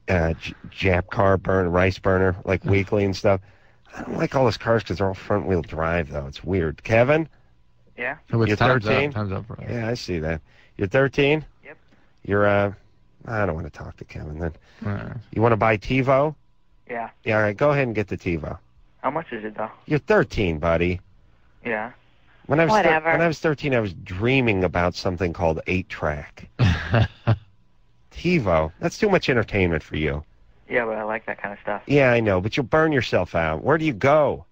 Jap car rice burner, like weekly and stuff. I don't like all those cars because they're all front-wheel drive, though. It's weird. Kevin? Yeah? So You're 13? Time's up. Right? Yeah, I see that. You're 13? Yep. You're, I don't want to talk to Kevin then. You want to buy TiVo? Yeah. Yeah, all right, go ahead and get the TiVo. How much is it, though? You're 13, buddy. Yeah. When I was Whatever. when I was 13, I was dreaming about something called 8-track. TiVo, that's too much entertainment for you. Yeah, but I like that kind of stuff. Yeah, I know, but you'll burn yourself out. Where do you go?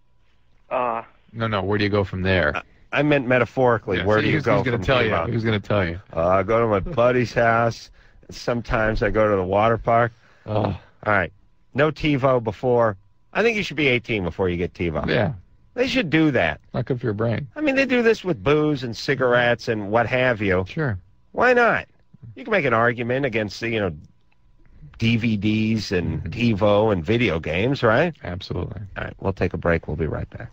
No, where do you go from there? I meant metaphorically. Where do you go from TiVo? Who's going to tell you? I go to my buddy's house. Sometimes I go to the water park. Oh. All right. No TiVo before. I think you should be 18 before you get TiVo. Yeah. They should do that. Not good for your brain. I mean, they do this with booze and cigarettes and what have you. Sure. Why not? You can make an argument against, DVDs and TiVo and video games, right? Absolutely. All right, we'll take a break. We'll be right back.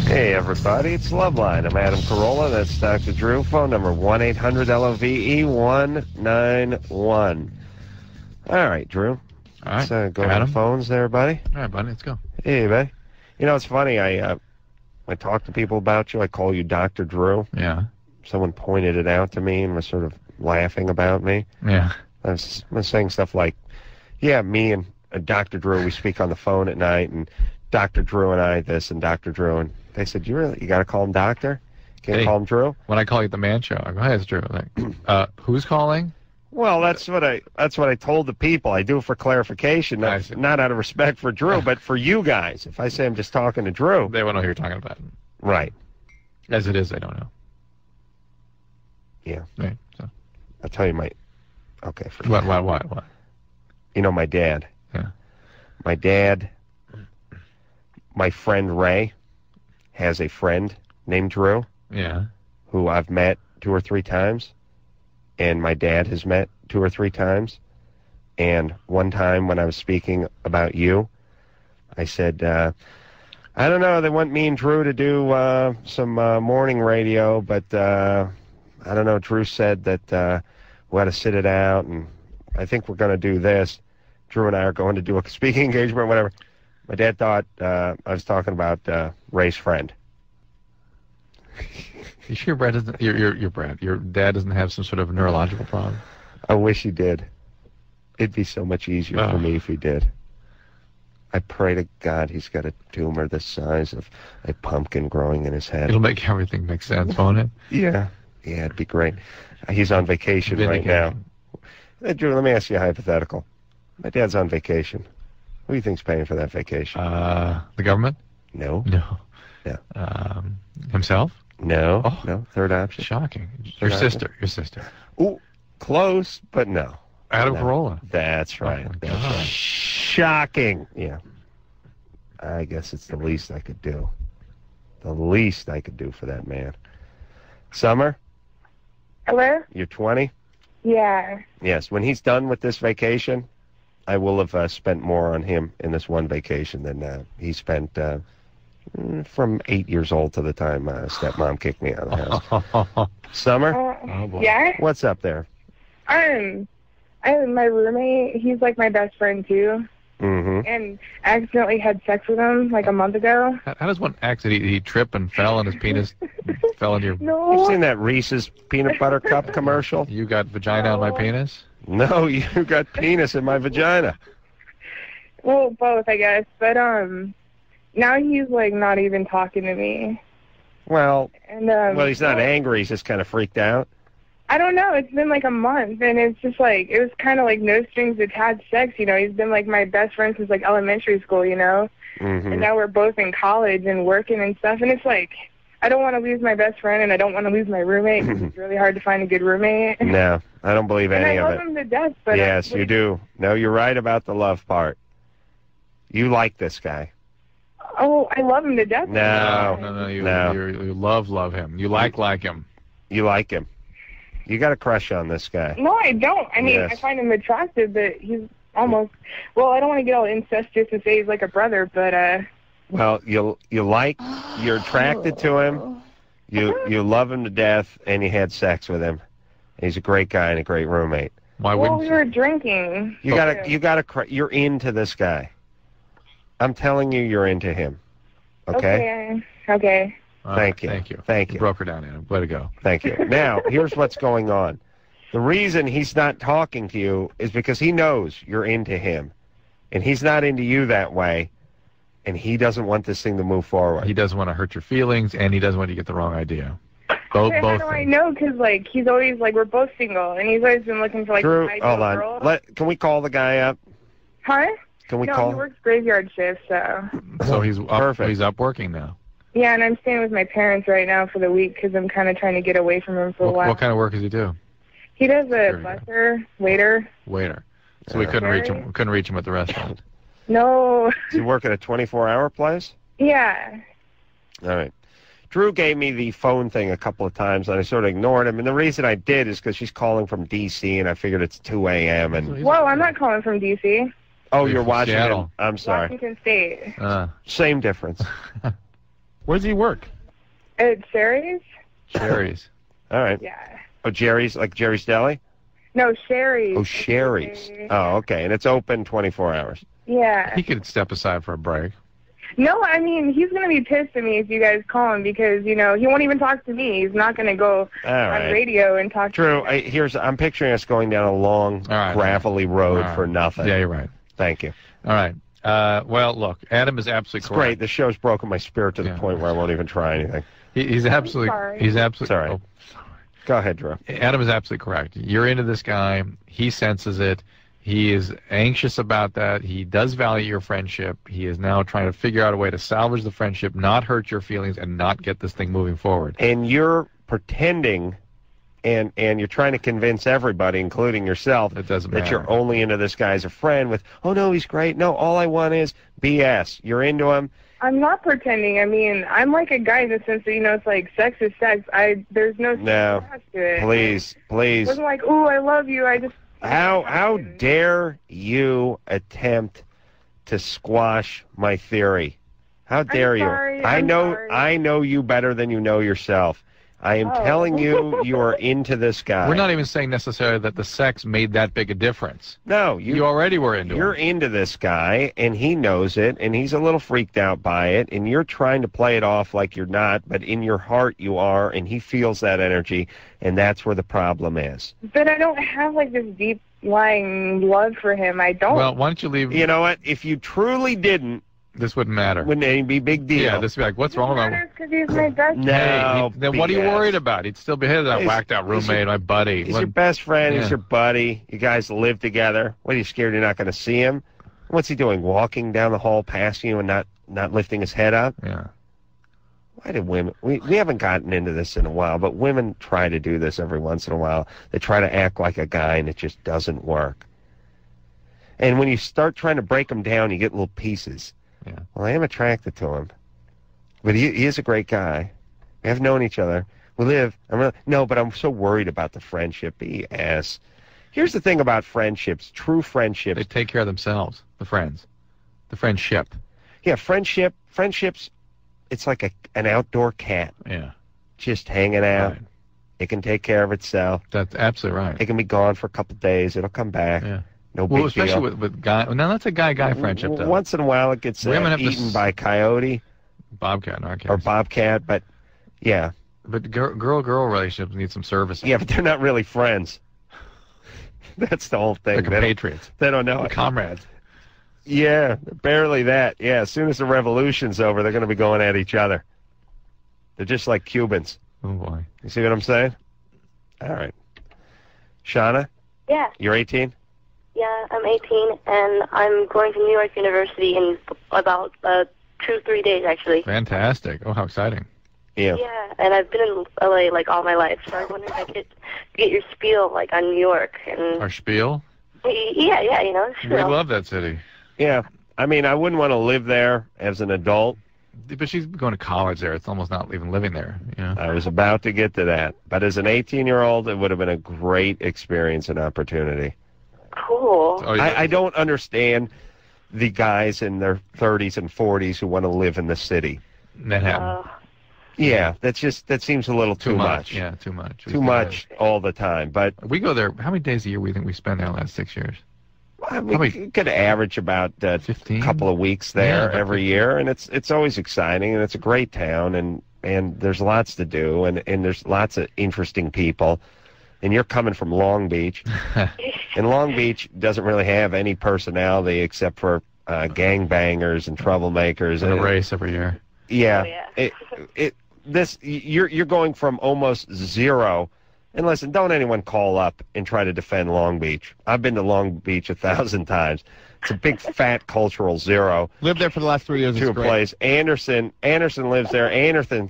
Hey, everybody, it's Loveline. I'm Adam Carolla. That's Dr. Drew. Phone number 1-800-LOVE-191. All right, Drew. All right. Let's go to the phones there, buddy. All right, buddy, let's go. Hey, buddy. It's funny. I talk to people about you. I call you Dr. Drew. Yeah. Someone pointed it out to me and was sort of laughing about me. Yeah. I was saying stuff like, yeah, me and Dr. Drew, we speak on the phone at night, and Dr. Drew and I this, and Dr. Drew, and they said, you got to call him Doctor? Can't call him Drew? When I call you the Man Show, I go, hey, it's Drew. Like, who's calling? Well, that's what I told the people. I do it for clarification, not out of respect for Drew, but for you guys. If I say I'm just talking to Drew, they won't know who you're talking about. Right. As it is, they don't know. Yeah. Right. So. I'll tell you okay. What? My dad. Yeah. My dad, my friend Ray, has a friend named Drew. Yeah. Who I've met 2 or 3 times. And my dad has met 2 or 3 times. And one time when I was speaking about you, I said, I don't know, they want me and Drew to do some morning radio, but I don't know, Drew said that we had to sit it out, and I think we're going to do this. Drew and I are going to do a speaking engagement, whatever. My dad thought I was talking about Ray's friend. You sure Brad doesn't? Your dad doesn't have some sort of neurological problem? I wish he did. It'd be so much easier for me if he did. I pray to God he's got a tumor the size of a pumpkin growing in his head. It'll make everything make sense, won't it? Yeah. Yeah, it'd be great. He's on vacation right now. Hey, Drew, let me ask you a hypothetical. My dad's on vacation. Who do you think's paying for that vacation? The government? No. No. Himself? No. Oh. No. Third option. Shocking. Your sister. Ooh, close, but no. Adam Carolla. That's right. Oh, That's right. Shocking. Yeah. I guess it's the least I could do. The least I could do for that man. Summer? Hello? You're 20? Yeah. Yes. When he's done with this vacation, I will have spent more on him in this one vacation than he spent from 8 years old to the time stepmom kicked me out of the house. Summer? Yeah? What's up there? My roommate, he's like my best friend too. Mm-hmm. And I accidentally had sex with him like a month ago. How does one accident? He tripped and fell and his penis fell in your... No. You've seen that Reese's peanut butter cup commercial? You got vagina on my penis? No, you got penis in my vagina. Well, both, I guess. But now he's like not even talking to me. Well, and he's not angry. He's just kind of freaked out. I don't know. It's been like a month, and it's just like, it was kind of like no strings attached sex, He's been like my best friend since like elementary school, Mm-hmm. And now we're both in college and working and stuff, and it's like, I don't want to lose my best friend, and I don't want to lose my roommate. It's really hard to find a good roommate. No, I don't believe any of it. And I love him to death, but... Yes, you do. No, you're right about the love part. You like this guy. Oh, I love him to death. No. You love him. You like him. You like him. You got a crush on this guy. No, I don't. I mean, Yes. I find him attractive, but he's almost... Well, I don't want to get all incestuous and say he's like a brother, but... Well, you're attracted to him. You love him to death, and you had sex with him. He's a great guy and a great roommate. Why well, we were drinking. You're into this guy. I'm telling you, you're into him. Okay? Okay. Thank you. Thank you. Thank you. You broke her down, Adam. Way to go. Thank you. Now, here's what's going on. The reason he's not talking to you is because he knows you're into him. And he's not into you that way. And he doesn't want this thing to move forward. He doesn't want to hurt your feelings, and he doesn't want you to get the wrong idea. How do I know? Because, like, he's always, like, we're both single, and he's always been looking for, like, Drew, an ideal hold girl. on. Can we call the guy up? Huh? Can we no, call? he works graveyard shift, so. So he's up, Perfect. He's up working now. Yeah, and I'm staying with my parents right now for the week because I'm kind of trying to get away from him for a while. What kind of work does he do? He does a busser, waiter. Waiter. So we couldn't reach him. We couldn't reach him at the restaurant. No. Does he work at a 24-hour place? Yeah. All right. Drew gave me the phone thing a couple of times, and I sort of ignored him. And the reason I did is because she's calling from D.C., and I figured it's 2 a.m. And Whoa, I'm not calling from D.C. Oh, you're Washington. Seattle. I'm sorry. Washington State. Same difference. Where does he work? At Sherry's? Sherry's. All right. Yeah. Oh, Jerry's, like Jerry's Deli? No, Sherry's. Oh, Sherry's. Oh, okay. And it's open 24 hours. Yeah. He could step aside for a break. No, I mean, he's going to be pissed at me if you guys call him because, you know, he won't even talk to me. He's not going to go on radio and talk Drew, to me. I'm picturing us going down a long, gravelly road for nothing. Yeah, you're right. Thank you. All right. Well, look, Adam is absolutely correct. Great. The show's broken my spirit to the point where I won't even try anything. He's absolutely. He's absolutely. Sorry. Go ahead, Drew. Adam is absolutely correct. You're into this guy. He senses it. He is anxious about that. He does value your friendship. He is now trying to figure out a way to salvage the friendship, not hurt your feelings, and not get this thing moving forward. And you're pretending, and you're trying to convince everybody, including yourself, that you're only into this guy as a friend with, oh, no, he's great. No, all I want is BS. You're into him. I'm not pretending. I mean, I'm like a guy in the sense that, you know, it's like sex is sex. There's no No, to it. please. It wasn't like, ooh, I love you. I just... How dare you attempt to squash my theory? How dare you? I know you better than you know yourself. I am telling you, you are into this guy. We're not even saying necessarily that the sex made that big a difference. No, you already were into You're into this guy, and he knows it, and he's a little freaked out by it, and you're trying to play it off like you're not, but in your heart you are, and he feels that energy, and that's where the problem is. But I don't have, like, this deep-lying love for him. I don't. Well, why don't you leave... You know what? If you truly didn't, this wouldn't matter. Wouldn't any be big deal? Yeah, this would be like, what's wrong with him? Because he's my best friend. No, then what are you worried about? He'd still be his whacked-out roommate, my buddy. He's your best friend. He's your buddy. You guys live together. What, are you scared you're not going to see him? What's he doing, walking down the hall past you and not lifting his head up? Yeah. Why do women... We haven't gotten into this in a while, but women try to do this every once in a while. They try to act like a guy, and it just doesn't work. And when you start trying to break them down, you get little pieces. Yeah. Well, I am attracted to him. But he is a great guy. We have known each other. We live... No, but I'm so worried about the friendship. BS. Here's the thing about friendships. True friendships... They take care of themselves. The friends. The friendship. Yeah, friendships, it's like an outdoor cat. Yeah. Just hanging out. Right. It can take care of itself. That's absolutely right. It can be gone for a couple of days. It'll come back. Yeah. No big deal. Especially with guy. Now that's a guy friendship though. Once in a while it gets eaten by coyote. Bobcat in our case. Or bobcat, but yeah. But girl relationships need some service. Yeah, but they're not really friends. That's the whole thing. They're compatriots. They don't know it. Comrades. Yeah, barely that. Yeah, as soon as the revolution's over, they're going to be going at each other. They're just like Cubans. Oh, boy. You see what I'm saying? All right. Shauna? Yeah. You're 18? Yeah, I'm 18, and I'm going to New York University in about 2-3 days, actually. Fantastic. Oh, how exciting. Yeah. Yeah, and I've been in LA, like, all my life, so I wonder if I could get your spiel, like, on New York. And our spiel? Yeah, you know, We love that city. Yeah. I mean, I wouldn't want to live there as an adult. But she's going to college there. It's almost not even living there. Yeah. I was about to get to that. But as an 18-year-old, it would have been a great experience and opportunity. Cool. I don't understand the guys in their 30s and 40s who want to live in the city. Manhattan. Yeah, that seems a little too much. Yeah, too much. Too much all the time. But we go there. How many days a year we think we spend there the last 6 years? We could average about 15, couple of weeks there every year, and it's always exciting, and it's a great town, and there's lots to do, and there's lots of interesting people. and you're coming from Long Beach. And Long Beach doesn't really have any personality except for gangbangers and troublemakers. And a race every year. Yeah. You're going from almost zero. And listen, don't anyone call up and try to defend Long Beach. I've been to Long Beach 1,000 times. It's a big, fat cultural zero. Lived there for the last 3 years. To a place. Anderson lives there. Anderson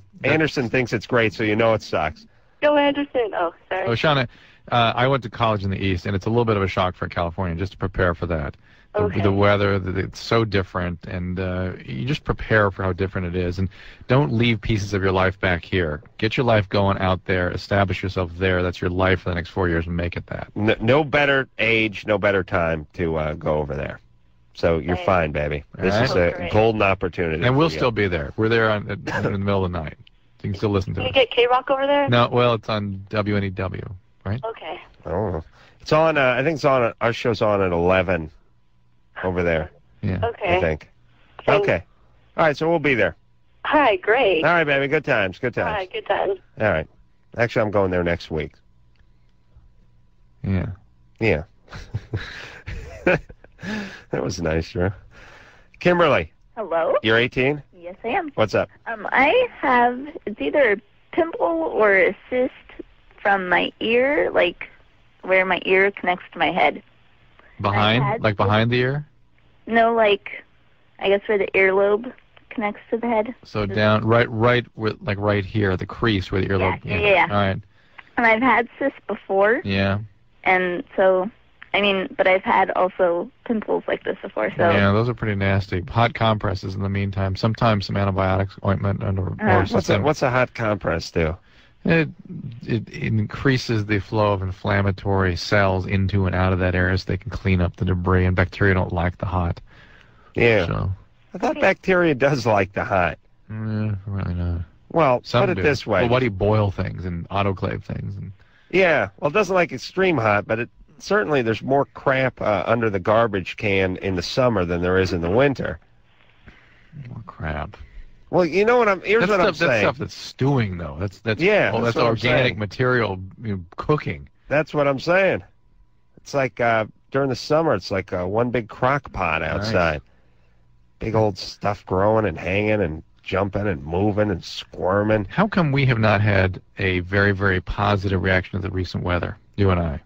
thinks it's great, so you know it sucks. Go Anderson. Oh, sorry. Oh, Shauna, I went to college in the East, and it's a little bit of a shock for California, just to prepare for that. The weather, it's so different, and you just prepare for how different it is. And don't leave pieces of your life back here. Get your life going out there. Establish yourself there. That's your life for the next 4 years, and make it that. No better age, no better time to go over there. So you're fine, baby. This is a golden opportunity. And we'll still be there. We're there in the middle of the night. So you can still listen to Can it. you get K-Rock over there? No, well, it's on WNEW, right? Okay. I don't know. It's on, I think it's on, our show's on at 11 over there. Yeah. Okay. I think. Okay. All right, so we'll be there. Hi, great. All right, baby. Good times. Good times. Hi, good times. All right. Actually, I'm going there next week. Yeah. Yeah. That was nice, Drew. Kimberly. Hello? You're 18? Yes, I am. What's up? I have, it's either a pimple or a cyst from my ear, like where my ear connects to my head. Behind? Like behind the ear? No, like, I guess where the earlobe connects to the head. So down, right, with, like right here, the crease where the earlobe. Yeah. All right. And I've had cysts before. Yeah. And so, I mean, but I've had also pimples like this before, so. Yeah, those are pretty nasty. Hot compresses in the meantime. Sometimes some antibiotics, ointment, What's a hot compress do? It increases the flow of inflammatory cells into and out of that area so they can clean up the debris, and bacteria don't like the hot. Yeah. So. I thought bacteria does like the hot. Really not. Well, Some put it do. this way. Well, why do you boil things and autoclave things? Yeah, well, it doesn't like extreme hot, but certainly there's more crap under the garbage can in the summer than there is in the winter. More crap. Well, you know what I'm saying. That's stuff that's stewing, though. That's that's organic material cooking. That's what I'm saying. It's like during the summer, it's like one big crock pot outside. Nice. Big old stuff growing and hanging and jumping and moving and squirming. How come we have not had a very, very positive reaction to the recent weather, you and I?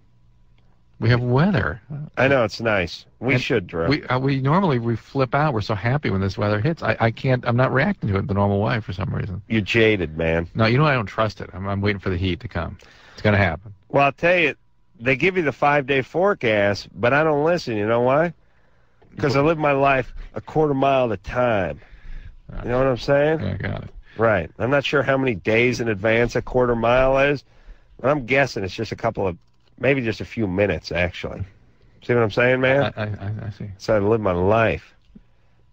We have weather. I know, it's nice. We should, Drew. We normally flip out. We're so happy when this weather hits. I can't. I'm not reacting to it the normal way for some reason. You're jaded, man. No, you know I don't trust it. I'm waiting for the heat to come. It's going to happen. Well, I'll tell you, they give you the 5-day forecast, but I don't listen. You know why? Because I live my life a quarter mile at a time. You know what I'm saying? I got it. Right. I'm not sure how many days in advance a quarter mile is, but I'm guessing it's just maybe just a few minutes, actually. See what I'm saying, man? I see. So I live my life.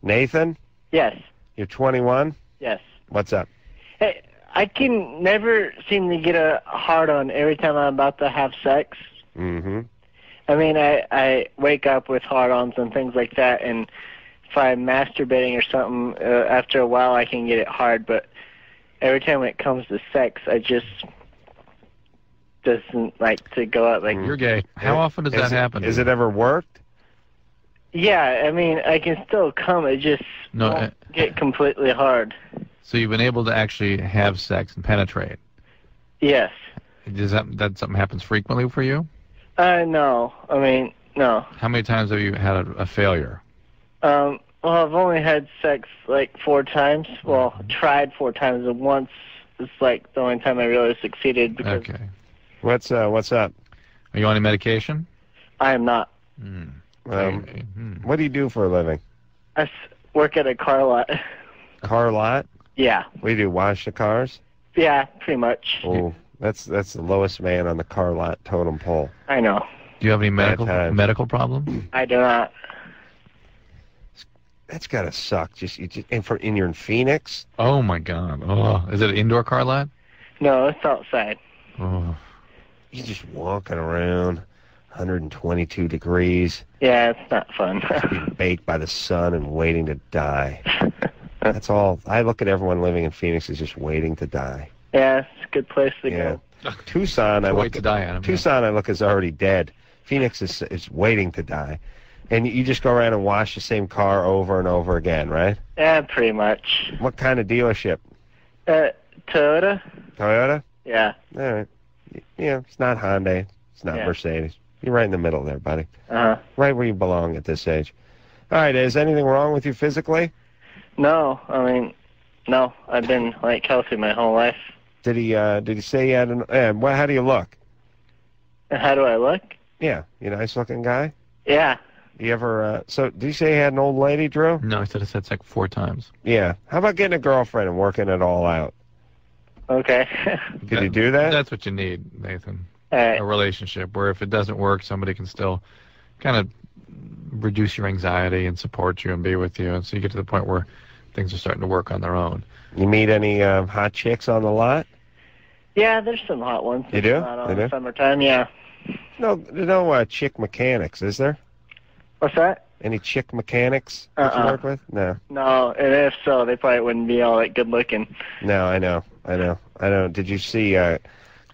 Nathan? Yes. You're 21? Yes. What's up? Hey, I can never seem to get a hard-on every time I'm about to have sex. Mm-hmm. I mean, I wake up with hard-ons and things like that, and if I'm masturbating or something, after a while I can get it hard, but every time it comes to sex, I just doesn't like to go out like... You're gay. How often does that happen? Has it ever worked? Yeah, I mean, I can still come. It just won't get completely hard. So you've been able to actually have sex and penetrate? Yes. Does that something happens frequently for you? No. I mean, no. How many times have you had a failure? Well, I've only had sex like 4 times. Well, tried 4 times, and once is like the only time I really succeeded. Because okay. What's up? Are you on any medication? I am not. What do you do for a living? I work at a car lot. Car lot? Yeah. What do you do, wash the cars? Yeah, pretty much. Oh, that's the lowest man on the car lot totem pole. I know. Do you have any medical problems? I do not. That's gotta suck. And you're in Phoenix? Oh my God! Oh, is it an indoor car lot? No, it's outside. Oh. You're just walking around, 122 degrees. Yeah, it's not fun. Being baked by the sun and waiting to die. That's all. I look at everyone living in Phoenix as just waiting to die. Yeah, it's a good place to go. Tucson, I Wait to die on him. Tucson, I look is already dead. Phoenix is waiting to die. And you just go around and wash the same car over and over again, right? Yeah, pretty much. What kind of dealership? Toyota. Toyota? Yeah. All right. Yeah, it's not Hyundai. It's not Mercedes. You're right in the middle there, buddy. Uh-huh. Right where you belong at this age. All right, is anything wrong with you physically? No, I mean, no. I've been like healthy my whole life. Did he say he had an... well, how do you look? How do I look? Yeah, you nice-looking guy? Yeah. You ever... so, did you say he had an old lady, Drew? No, I said it's had sex 4 times. Yeah. How about getting a girlfriend and working it all out? Okay. Could you do that? That's what you need, Nathan. Right. A relationship where if it doesn't work, somebody can still kind of reduce your anxiety and support you and be with you. And so you get to the point where things are starting to work on their own. You meet any hot chicks on the lot? Yeah, there's some hot ones. You do? Not on summertime, yeah. No chick mechanics, is there? What's that? Any chick mechanics that you work with? No. No, and if so, they probably wouldn't be all that good looking. No, I know. Did you see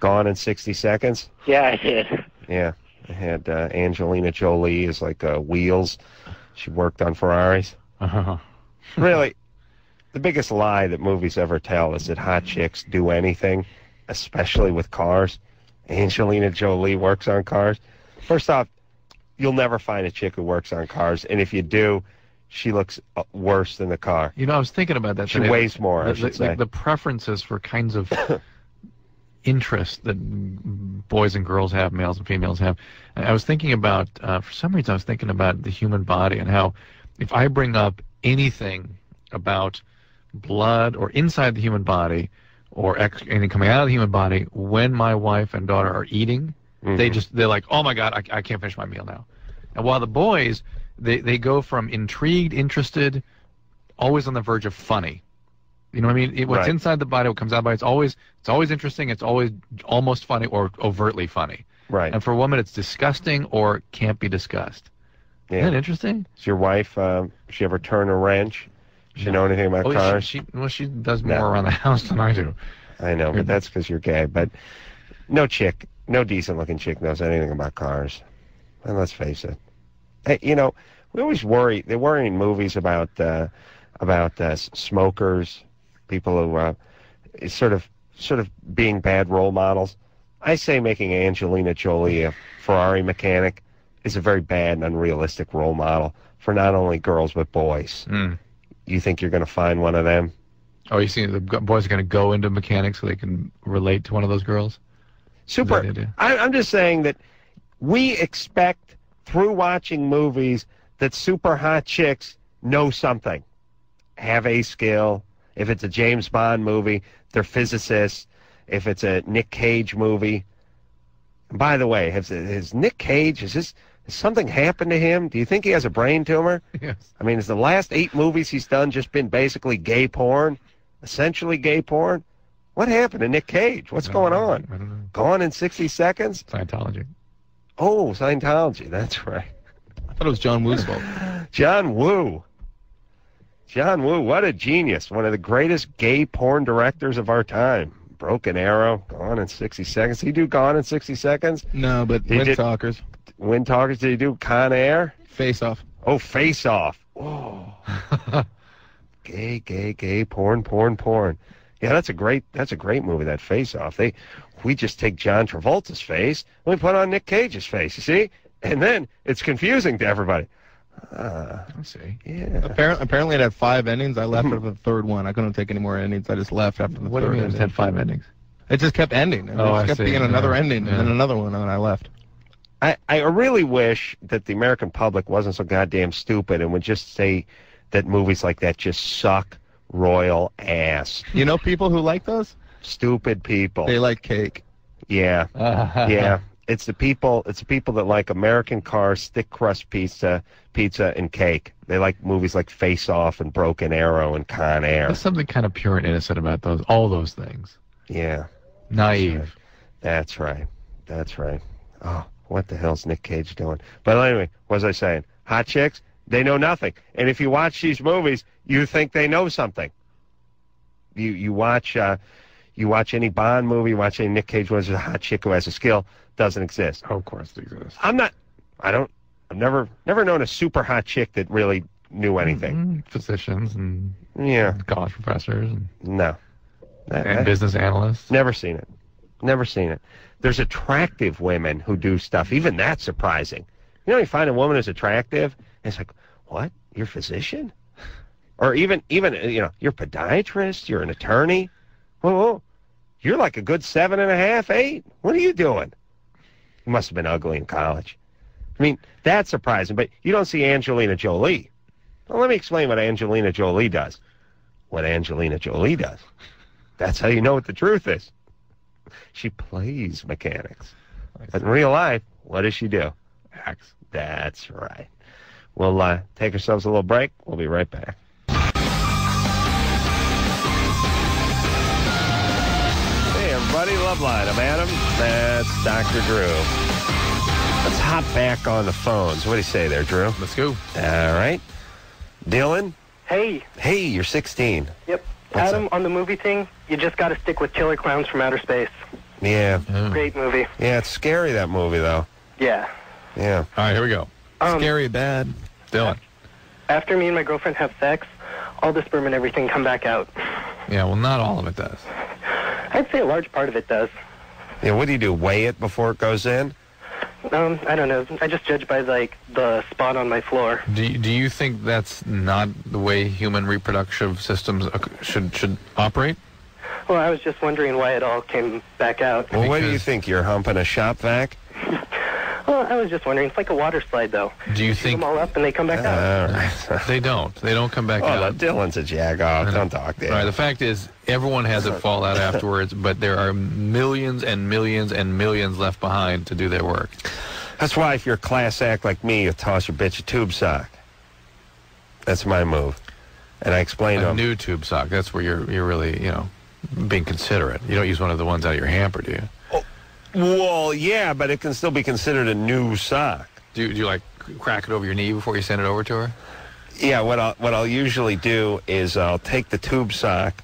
Gone in 60 Seconds? Yeah, I did. Yeah. I had Angelina Jolie as like Wheels. She worked on Ferraris. Really, the biggest lie that movies ever tell is that hot chicks do anything, especially with cars. Angelina Jolie works on cars. First off, you'll never find a chick who works on cars, and if you do, she looks worse than the car. You know, I was thinking about that. She weighs more, I should say. The preferences for kinds of interest that boys and girls have, males and females have. I was thinking about, for some reason, I was thinking about the human body and how if I bring up anything about blood or inside the human body or anything coming out of the human body when my wife and daughter are eating, they're like, oh my God, I can't finish my meal now. And while the boys, they go from intrigued, interested, always on the verge of funny. You know what I mean? What's inside the body, what comes out by it's always interesting, it's always almost funny or overtly funny. Right. And for a woman, it's disgusting or can't be discussed. Yeah. Isn't that interesting? Does your wife, she ever turn a wrench? Does she know anything about cars? She does more around the house than I do. I know, but that's because you're gay. But no decent-looking chick knows anything about cars. And let's face it. Hey, you know, we always worry. They worry in movies about smokers, people who sort of being bad role models. I say making Angelina Jolie a Ferrari mechanic is a very bad and unrealistic role model for not only girls but boys. You think you're going to find one of them? Oh, you see, the boys are going to go into mechanics so they can relate to one of those girls? Super. I'm just saying that we expect through watching movies that super hot chicks know something, have a skill. If it's a James Bond movie, they're physicists. If it's a Nick Cage movie. And by the way, has Nick Cage, has something happened to him? Do you think he has a brain tumor? Yes. I mean, has the last 8 movies he's done just been basically gay porn? Essentially gay porn? What happened to Nick Cage? What's going on? I don't know. Gone in 60 Seconds? Scientology. Oh, Scientology. That's right. I thought it was John Woo's fault. John Woo. John Woo, what a genius. One of the greatest gay porn directors of our time. Broken Arrow, Gone in 60 Seconds. Did he do Gone in 60 Seconds? No, but Wind Talkers. Wind Talkers. Did he do Con Air? Face Off. Oh, Face Off. Oh. Gay, porn. Yeah, that's a great movie, that Face Off. We just take John Travolta's face, and we put on Nick Cage's face, you see? And then it's confusing to everybody. I see. Yeah. Apparently it had 5 endings. I left after the 3rd one. I couldn't take any more endings. I just left after the 3rd. What do you mean it had 5 endings? It just kept ending. It just kept being another ending and then another one, and then I left. I really wish that the American public wasn't so goddamn stupid and would just say that movies like that just suck royal ass. You know people who like those? Stupid people. They like cake. Yeah. Yeah. It's the people that like American cars, thick crust pizza, and cake. They like movies like Face Off and Broken Arrow and Con Air. There's something kind of pure and innocent about all those things. Yeah. Naive. That's right. Oh, what the hell's Nick Cage doing? But anyway, what was I saying? Hot chicks, they know nothing. And if you watch these movies, you think they know something. You watch You watch any Bond movie, watch any Nick Cage movie, there's a hot chick who has a skill. Doesn't exist. Oh, of course it exists. I've never known a super hot chick that really knew anything. Physicians and college professors. No. And business analysts. Never seen it. Never seen it. There's attractive women who do stuff. Even that's surprising. You find a woman who's attractive, and it's like, what? You're a physician? Or even you're a podiatrist, you're an attorney. Whoa. You're like a good 7.5, 8. What are you doing? You must have been ugly in college. I mean, that's surprising, but you don't see Angelina Jolie. Well, let me explain what Angelina Jolie does. What Angelina Jolie does. That's how you know what the truth is. She plays mechanics. But in real life, what does she do? Acts. That's right. We'll take ourselves a little break. We'll be right back. Hey, everybody. Loveline. I'm Adam. That's Dr. Drew. Let's hop back on the phones. What do you say there, Drew? Let's go. All right. Dylan? Hey. Hey, you're 16. Yep. What's Adam, on the movie thing, you just got to stick with Killer Clowns from Outer Space. Yeah. Great movie. Yeah, it's scary, that movie, though. Yeah. Yeah. All right, here we go. Scary, bad. Dylan. After me and my girlfriend have sex, all the sperm and everything come back out. Yeah, well, not all of it does. I'd say a large part of it does. Yeah, what do? Weigh it before it goes in? I don't know. I just judge by, the spot on my floor. Do you think that's not the way human reproductive systems should operate? Well, I was just wondering why it all came back out. Well, what do you think? You're humping a shop vac? Well, I was just wondering. It's like a water slide, though. Do you think them all up and they come back out? All right. They don't. They don't come back out. Dylan's a jagoff. Don't talk to him. All right, the fact is, everyone has it fall out afterwards, but there are millions and millions and millions left behind to do their work. That's why if you're a class act like me, you toss your bitch a tube sock. That's my move. And I explained to him. A new tube sock. That's where you're really, being considerate. You don't use one of the ones out of your hamper, do you? Oh, well, yeah, but it can still be considered a new sock. Do you crack it over your knee before you send it over to her? Yeah, what I'll usually do is I'll take the tube sock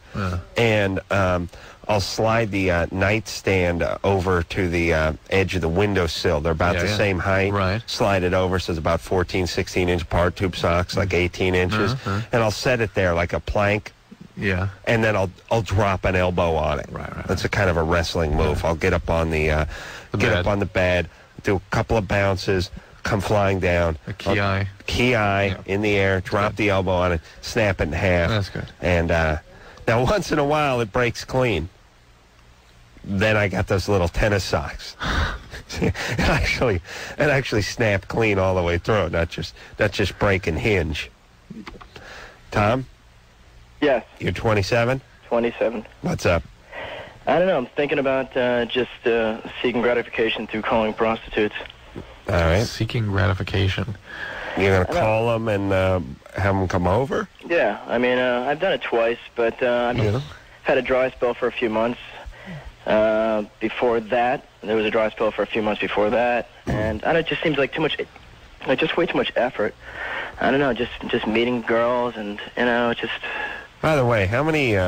and I'll slide the nightstand over to the edge of the windowsill. They're about the same height. Right. Slide it over so it's about 14, 16-inch apart. Tube socks, like 18 inches. And I'll set it there like a plank. Yeah. And then I'll drop an elbow on it. Right. That's a kind of a wrestling move. Yeah. I'll get up on the bed, do a couple of bounces, come flying down. A ki in the air, drop the elbow on it, snap it in half. That's good. And now once in a while it breaks clean. Then I got those little tennis socks. it actually snapped clean all the way through, not just break and hinge. Tom? Yes. You're 27? 27. What's up? I don't know. I'm thinking about just seeking gratification through calling prostitutes. All right. Seeking gratification. You're going to call them and have them come over? Yeah. I mean, I've done it twice, but I've had a dry spell for a few months. Before that, there was a dry spell for a few months before that. And it just seems like too much, just way too much effort. I don't know, just meeting girls and, just... By the way, how many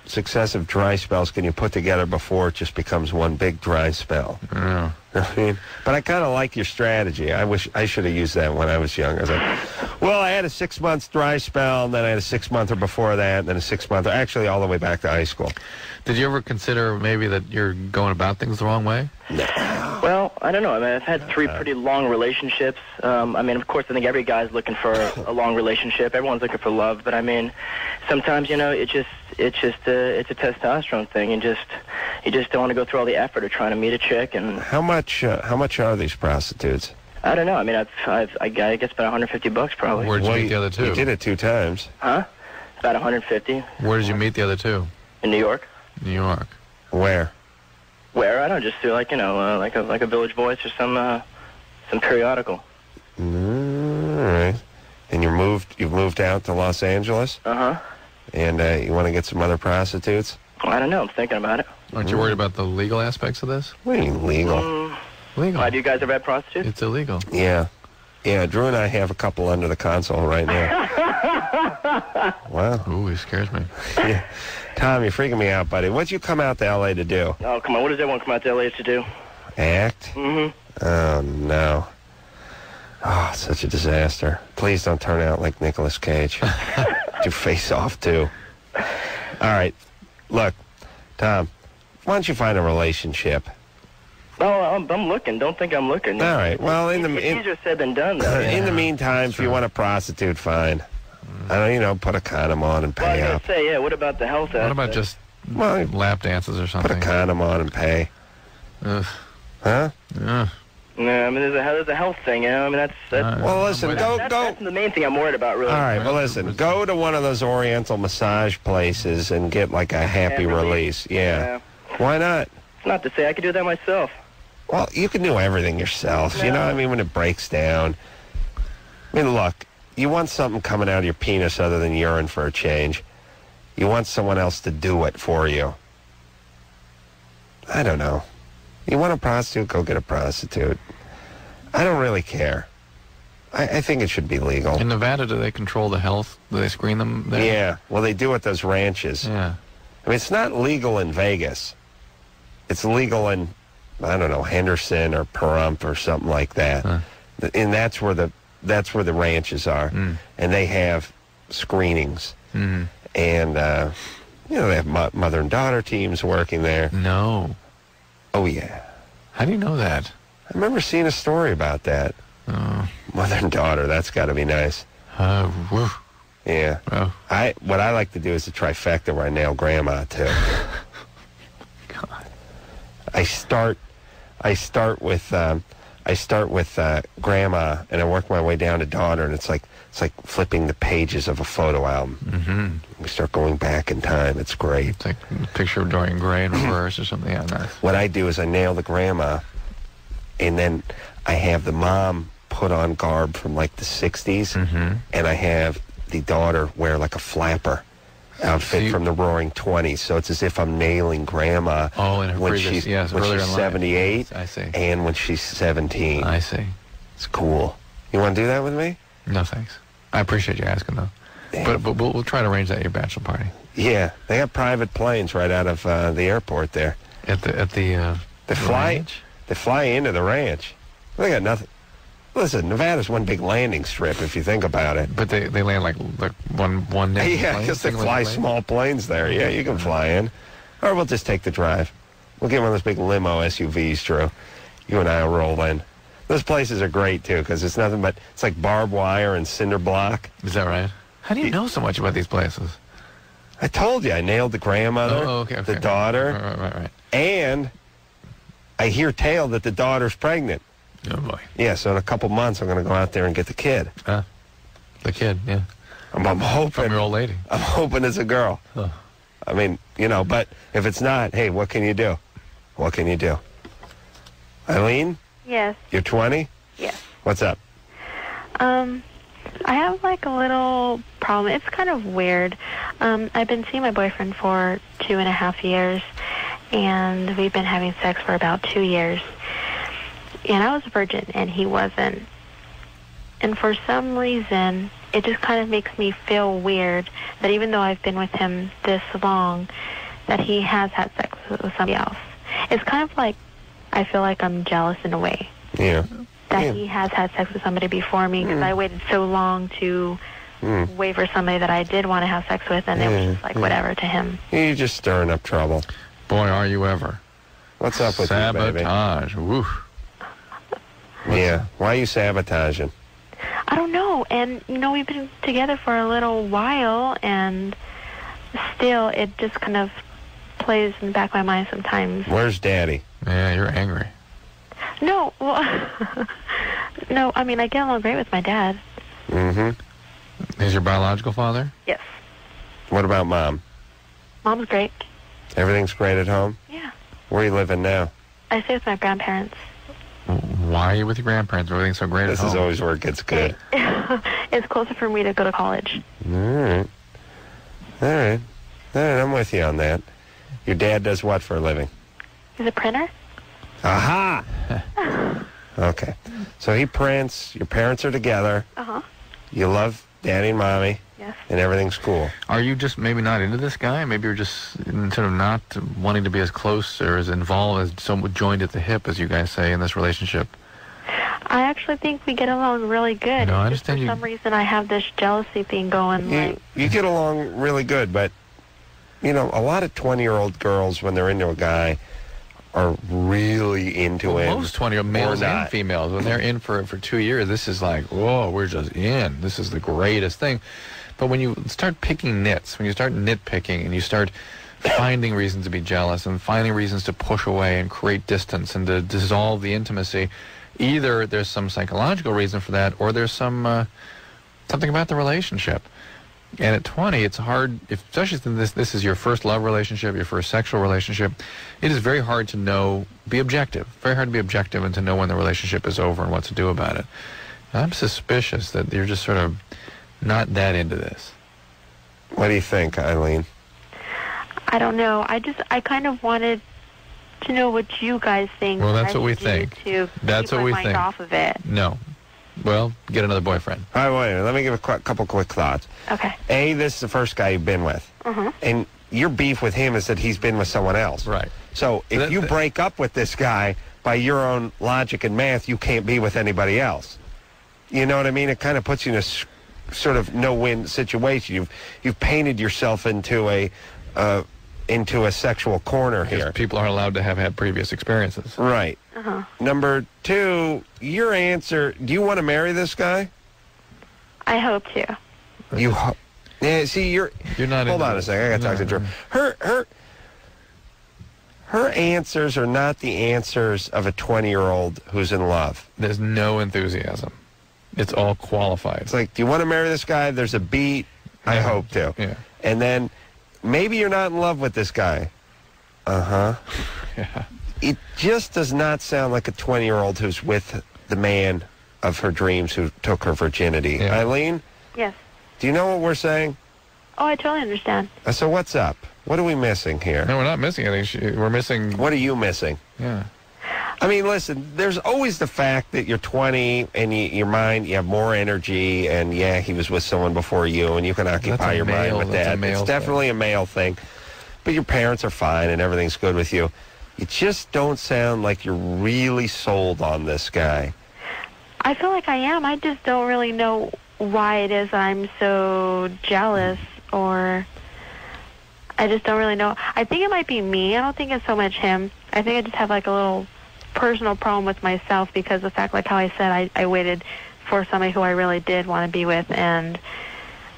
successive dry spells can you put together before it just becomes one big dry spell? Yeah. I mean, but I kind of like your strategy. I wish I should have used that when I was young. I was like, well, I had a 6-month dry spell, and then I had a 6-monther before that, and then a 6-monther, actually all the way back to high school. Did you ever consider maybe that you're going about things the wrong way? No. Well, I don't know. I mean, I've had 3 pretty long relationships. I mean, of course, I think every guy's looking for a long relationship. Everyone's looking for love. But I mean, sometimes it's a testosterone thing, and you just don't want to go through all the effort of trying to meet a chick. And how much are these prostitutes? I don't know. I mean, I guess about $150 probably. Where'd you meet the other two? You did it 2 times. Huh? About 150. Where did you meet the other two? In New York. New York. Where? Where? I don't just do like a Village Voice or some periodical. All right. And you've moved out to Los Angeles? Uh-huh. And you want to get some other prostitutes? I don't know. I'm thinking about it. Aren't you worried about the legal aspects of this? What do you mean legal? Legal. Why, do you guys ever have prostitutes? It's illegal. Yeah. Yeah, Drew and I have a couple under the console right now. Wow. Ooh, he scares me. Yeah. Tom, you're freaking me out, buddy. What'd you come out to L.A. to do? Oh, come on. What does everyone come out to L.A. to do? Act? Mm-hmm. Oh, no. Oh, such a disaster. Please don't turn out like Nicolas Cage. Do Face Off, too. All right. Look, Tom, why don't you find a relationship? Oh, I'm looking. Don't think I'm looking. All right. Well, it's easier said than done, though. In the meantime, if you want a prostitute, fine. I don't, put a condom on and pay well, I up. gotta say, yeah, what about the health aspect? What about just lap dances or something? Put a condom on and pay. Ugh. Huh? Yeah. No, I mean, there's a health thing, you know? I mean, that's well, listen, go. That's the main thing I'm worried about, really. All right, well, listen, go to one of those Oriental massage places and get, like, a happy release. Yeah. Why not? It's not to say I could do that myself. Well, you can do everything yourself. You know what I mean? When it breaks down. I mean, look, you want something coming out of your penis other than urine for a change. You want someone else to do it for you. I don't know. You want a prostitute, go get a prostitute. I don't really care. I think it should be legal. In Nevada, do they control the health? Do they screen them there? Yeah. Well, they do at those ranches. Yeah. I mean, it's not legal in Vegas. It's legal in, I don't know, Henderson or Pahrump or something like that. Huh. And that's where the ranches are. And they have screenings. And, they have mother and daughter teams working there. No. Oh, yeah. How do you know that? I remember seeing a story about that. Oh. Mother and daughter, that's got to be nice. Woo. Yeah. Oh. What I like to do is a trifecta where I nail grandma, too. God. I start with grandma, and I work my way down to daughter, and it's like flipping the pages of a photo album. Mm-hmm. We start going back in time. It's great. It's like a picture of Dorian Gray in reverse or something. Yeah, nice. What I do is I nail the grandma, and then I have the mom put on garb from like the 60s, and I have the daughter wear like a flapper outfit from the Roaring 20s. So it's as if I'm nailing grandma when she's 78 I see. and when she's 17. I see. It's cool. You want to do that with me? No, thanks. I appreciate you asking, though. But we'll try to arrange that at your bachelor party. Yeah, they have private planes right out of the airport there. They fly into the ranch. They got nothing. Listen, Nevada's one big landing strip if you think about it. But they land like one day. Yeah, because they fly small planes there. Yeah, you can fly in. Or we'll just take the drive. We'll get one of those big limo SUVs, Drew. You and I will roll in. Those places are great, too, because it's nothing but, it's like barbed wire and cinder block. Is that right? How do you know so much about these places? I told you, I nailed the grandmother, the daughter, right. And I hear tale that the daughter's pregnant. Oh, boy. Yeah, so in a couple months, I'm going to go out there and get the kid. The kid, yeah. I'm hoping. From your old lady. I'm hoping it's a girl. Oh. I mean, but if it's not, hey, what can you do? What can you do? Eileen? Yes. You're 20? Yes. What's up? I have like a little problem. It's kind of weird. I've been seeing my boyfriend for 2.5 years, and we've been having sex for about 2 years. And I was a virgin, and he wasn't. And for some reason, it just kind of makes me feel weird that even though I've been with him this long, that he has had sex with somebody else. It's kind of like I feel like I'm jealous in a way. Yeah. That he has had sex with somebody before me because I waited so long to wait for somebody that I did want to have sex with, and it was just like whatever to him. You're just stirring up trouble. Boy, are you ever. What's up with you, baby? Sabotage. Woo. Yeah. Why are you sabotaging? I don't know. And, we've been together for a little while, and still it just kind of plays in the back of my mind sometimes. Where's Daddy? Yeah, you're angry. No, well, no, I mean, I get along great with my dad. Mm-hmm. Is your biological father? Yes. What about Mom? Mom's great. Everything's great at home? Yeah. Where are you living now? I stay with my grandparents. Why are you with your grandparents? Everything's so great at home. This is always where it gets good. It's closer for me to go to college. All right, I'm with you on that. Your dad does what for a living? He's a printer. Aha! Okay. So he prints, your parents are together. Uh-huh. You love daddy and mommy. Yes. And everything's cool. Are you just maybe not into this guy? Maybe you're just sort of not wanting to be as close or as involved, as somewhat joined at the hip, as you guys say, in this relationship? I actually think we get along really good. No, I understand For some reason, I have this jealousy thing going. You get along really good, but, you know, a lot of 20-year-old girls, when they're into a guy, are really into him. Most 20-year-old males and females, when they're in for 2 years, this is like, whoa, we're just in. This is the greatest thing. But when you start picking nits, when you start nitpicking and you start finding reasons to be jealous and finding reasons to push away and create distance and to dissolve the intimacy, either there's some psychological reason for that or there's some something about the relationship. And at 20, it's hard, especially since this is your first love relationship, your first sexual relationship, it is very hard to be objective. Very hard to be objective and to know when the relationship is over and what to do about it. And I'm suspicious that you're just sort of not that into this. What do you think, Eileen? I don't know. I kind of wanted to know what you guys think. Well, that's what we think. That's what we think. Keep my mind off of it. No. Well, get another boyfriend. All right, wait a minute. Let me give a couple quick thoughts. Okay. A, this is the first guy you've been with. And your beef with him is that he's been with someone else. Right. So if you break up with this guy, by your own logic and math, you can't be with anybody else. You know what I mean? It kind of puts you in a sort of no-win situation. You've painted yourself into a sexual corner here. People aren't allowed to have had previous experiences. Right. Number two, your answer, do you want to marry this guy? I hope to. Yeah, see, you're not. Hold on a second. I got to talk to Drew. Her answers are not the answers of a 20-year-old who's in love. There's no enthusiasm. It's all qualified. It's like, do you want to marry this guy? There's a beat. I hope to. Yeah. And then maybe you're not in love with this guy. Yeah. It just does not sound like a 20-year-old who's with the man of her dreams who took her virginity. Yeah. Eileen? Yes. Do you know what we're saying? Oh, I totally understand. So what's up? What are we missing here? No, we're not missing anything. We're missing... What are you missing? Yeah. I mean, listen, there's always the fact that you're 20 and your mind, you have more energy, and yeah, he was with someone before you, and you can occupy your mind with that. It's definitely a male thing. But your parents are fine and everything's good with you. You just don't sound like you're really sold on this guy. I feel like I am. I just don't really know why it is I'm so jealous, or I just don't really know. I think it might be me. I don't think it's so much him. I think I just have like a little personal problem with myself because the fact, like how I said, I waited for somebody who I really did want to be with, and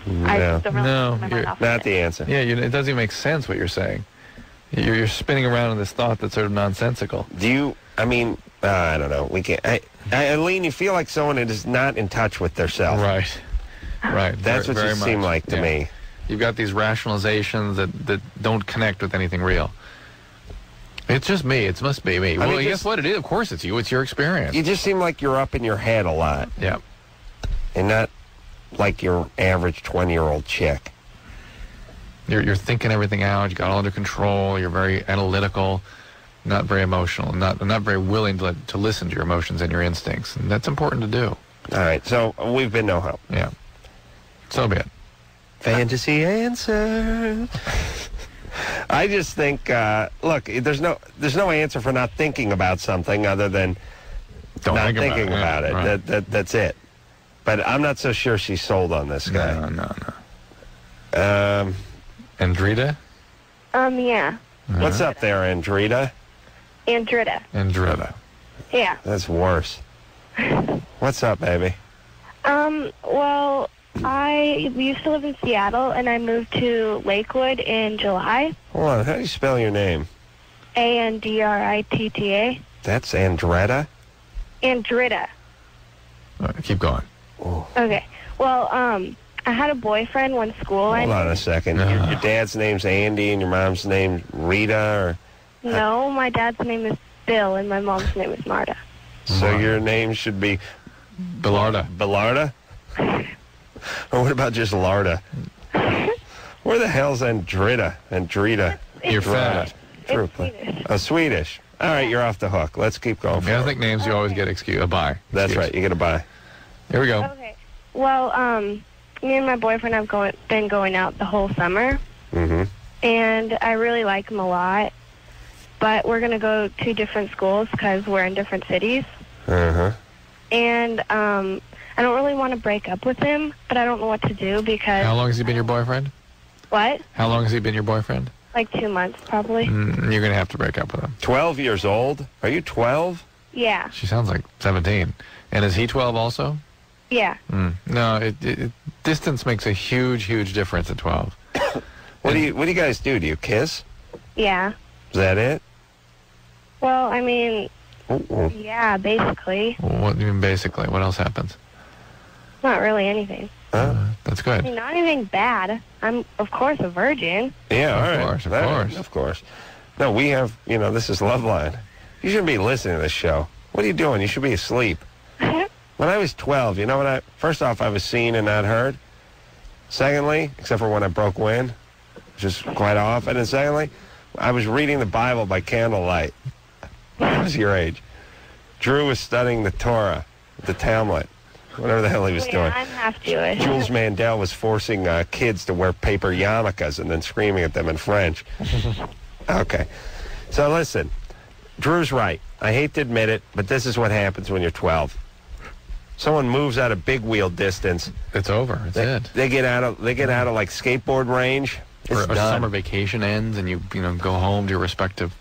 I just don't really know my mind off not the answer. Yeah, it doesn't even make sense what you're saying. You're spinning around in this thought that's sort of nonsensical. Do you, I mean, I don't know. We can't. Eileen, you feel like someone that is not in touch with their self. Right. Right. That's what you seem like to me. You've got these rationalizations that don't connect with anything real. It's just me. It must be me. Well, guess what? It is. Of course it's you. It's your experience. You just seem like you're up in your head a lot. Yeah. And not like your average 20-year-old chick. You're thinking everything out. You got it all under control. You're very analytical, not very emotional, not very willing to listen to your emotions and your instincts. And that's important to do. All right. So we've been no help. Yeah. So be it. Fantasy answers. I just think, look, there's no answer for not thinking about something other than not thinking about it. Right. That's it. But I'm not so sure she's sold on this guy. No. Andrita? Yeah. What's up there, Andrita? Andrita. Yeah. That's worse. What's up, baby? Well, I used to live in Seattle, and I moved to Lakewood in July. Hold on. How do you spell your name? Andritta. That's Andretta? Andrita. All right, keep going. Oh. Okay. Well, I had a boyfriend when school ended. Hold on a second. Your dad's name's Andy, and your mom's name's Rita, or... No, my dad's name is Bill, and my mom's name is Marta. So your name should be... Billarda. Billarda? Or what about just Larda? Where the hell's Andrita? You're fat. It's Swedish. Oh, Swedish. All right, you're off the hook. Let's keep going. I think names you always get a bye. That's right. You get a bye. Here we go. Okay. Well, me and my boyfriend have been going out the whole summer. Mm-hmm. And I really like him a lot. But we're going to go to different schools because we're in different cities. Uh-huh. And I don't really want to break up with him, but I don't know what to do because... How long has he been your boyfriend? What? How long has he been your boyfriend? Like 2 months, probably. You're going to have to break up with him. 12 years old? Are you 12? Yeah. She sounds like 17. And is he 12 also? Yeah. No, distance makes a huge, huge difference at 12. What do you guys do? Do you kiss? Yeah. Is that it? Well, I mean, yeah, basically. What do you mean basically? What else happens? Not really anything. That's good. I mean, not anything bad. I'm, of course, a virgin. Yeah, all Of right. course. Of course. No, we have, this is Loveline. You shouldn't be listening to this show. What are you doing? You should be asleep. When I was 12, first off, I was seen and not heard. Secondly, except for when I broke wind, which is quite often. And secondly, I was reading the Bible by candlelight. What was your age? Drew was studying the Torah, the Talmud, whatever the hell he was doing. I'm half Jewish. Jules Mandel was forcing kids to wear paper yarmulkes and then screaming at them in French. Okay. So listen, Drew's right. I hate to admit it, but this is what happens when you're 12. Someone moves out of big wheel distance. It's over. It's it. They get out of like skateboard range. Or summer vacation ends and you go home to your respective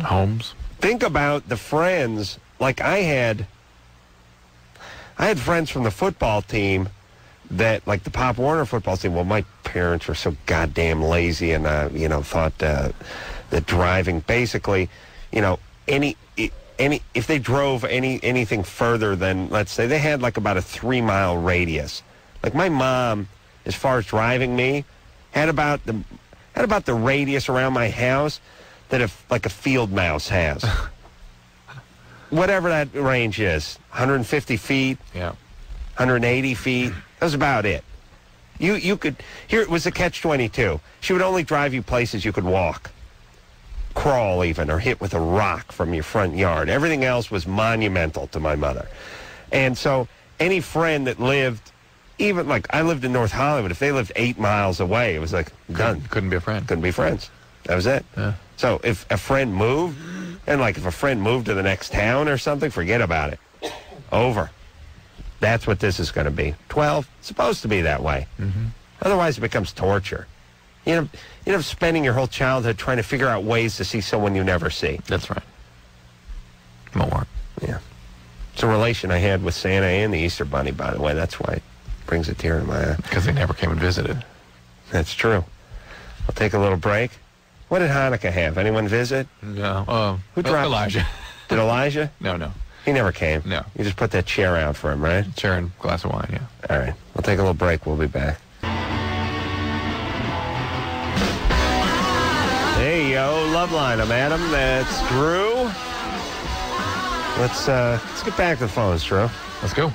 homes. Think about the friends. Like I had friends from the football team that, like the Pop Warner football team. Well, my parents were so goddamn lazy and thought that driving basically, if they drove anything further than, let's say, they had like about a 3-mile radius. Like my mom, as far as driving me, had about the radius around my house that like a field mouse has. Whatever that range is, 150 feet, 180 feet. That was about it. You could, here it was a catch-22. She would only drive you places you could walk, crawl even, or hit with a rock from your front yard. Everything else was monumental to my mother. And so any friend that lived, even like I lived in North Hollywood, if they lived 8 miles away, it was like done. Couldn't be a friend. Couldn't be friends. That was it. Yeah. So if a friend moved, and like if a friend moved to the next town or something, forget about it. Over. That's what this is going to be. 12, it's supposed to be that way. Mm-hmm. Otherwise it becomes torture. You know, spending your whole childhood trying to figure out ways to see someone you never see. That's right. Won't work. Yeah. It's a relation I had with Santa and the Easter Bunny, by the way. That's why it brings a tear to my eye. Because they never came and visited. That's true. I'll take a little break. What did Hanukkah have? Anyone visit? No. Who dropped Elijah. Did Elijah? No. He never came. No. You just put that chair out for him, right? Chair and glass of wine, yeah. All right. We'll take a little break. We'll be back. Hey, yo, Loveline. I'm Adam. That's Drew. Let's get back to the phones, Drew. Let's go.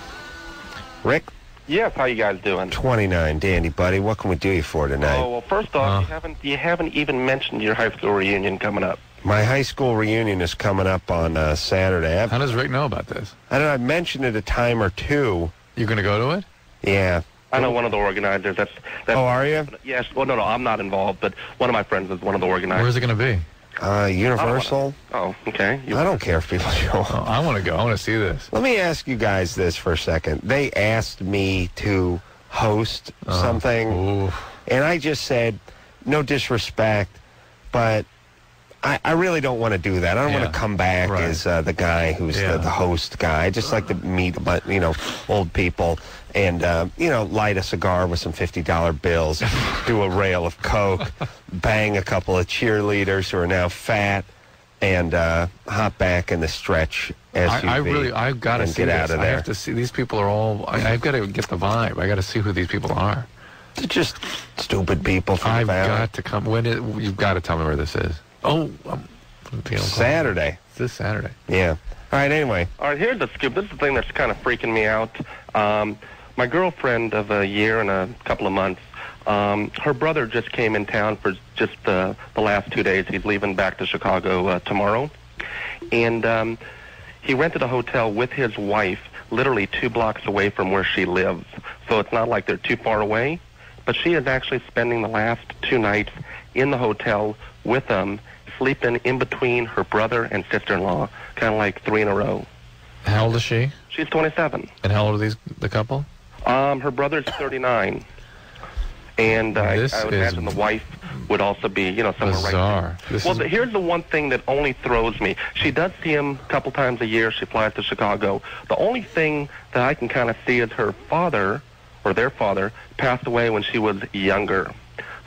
Rick? Yes, how you guys doing? 29, dandy, buddy. What can we do you for tonight? Oh, well, first off, you haven't even mentioned your high school reunion coming up. My high school reunion is coming up on Saturday. How does Rick know about this? I don't know. I mentioned it a time or two. You're going to go to it? Yeah. I know one of the organizers. That's oh, are you? Yes. Well, no, I'm not involved, but one of my friends is one of the organizers. Where's it going to be? Universal. Oh, okay. I don't care if people show up. Oh, I want to go. I want to see this. Let me ask you guys this for a second. They asked me to host something, and I just said, no disrespect, but I really don't want to do that. I don't want to come back as the guy who's the host guy. I just like to meet, old people and, light a cigar with some $50 bills, do a rail of Coke, bang a couple of cheerleaders who are now fat, and hop back in the stretch SUV. I've got to see get this. out of there. I have to see. These people are all, I've got to get the vibe. I got to see who these people are. They're just stupid people from I've the valley. got to come. You've got to tell me where this is. Oh, Saturday. It's this Saturday. Yeah. All right, anyway. All right, here's the scoop. This is the thing that's kind of freaking me out. My girlfriend of a year and a couple of months, her brother just came in town for just the last 2 days. He's leaving back to Chicago tomorrow. And he rented a hotel with his wife literally 2 blocks away from where she lives. So it's not like they're too far away. But she is actually spending the last 2 nights in the hotel with them, sleeping in between her brother and sister-in-law, kind of like 3 in a row. How old is she? She's 27. And how old are the couple? Her brother's 39. And I would imagine the wife would also be, somewhere bizarre. right there. Well, here's the one thing that only throws me. She does see him a couple times a year. She flies to Chicago. The only thing that I can kind of see is her father, or their father, passed away when she was younger.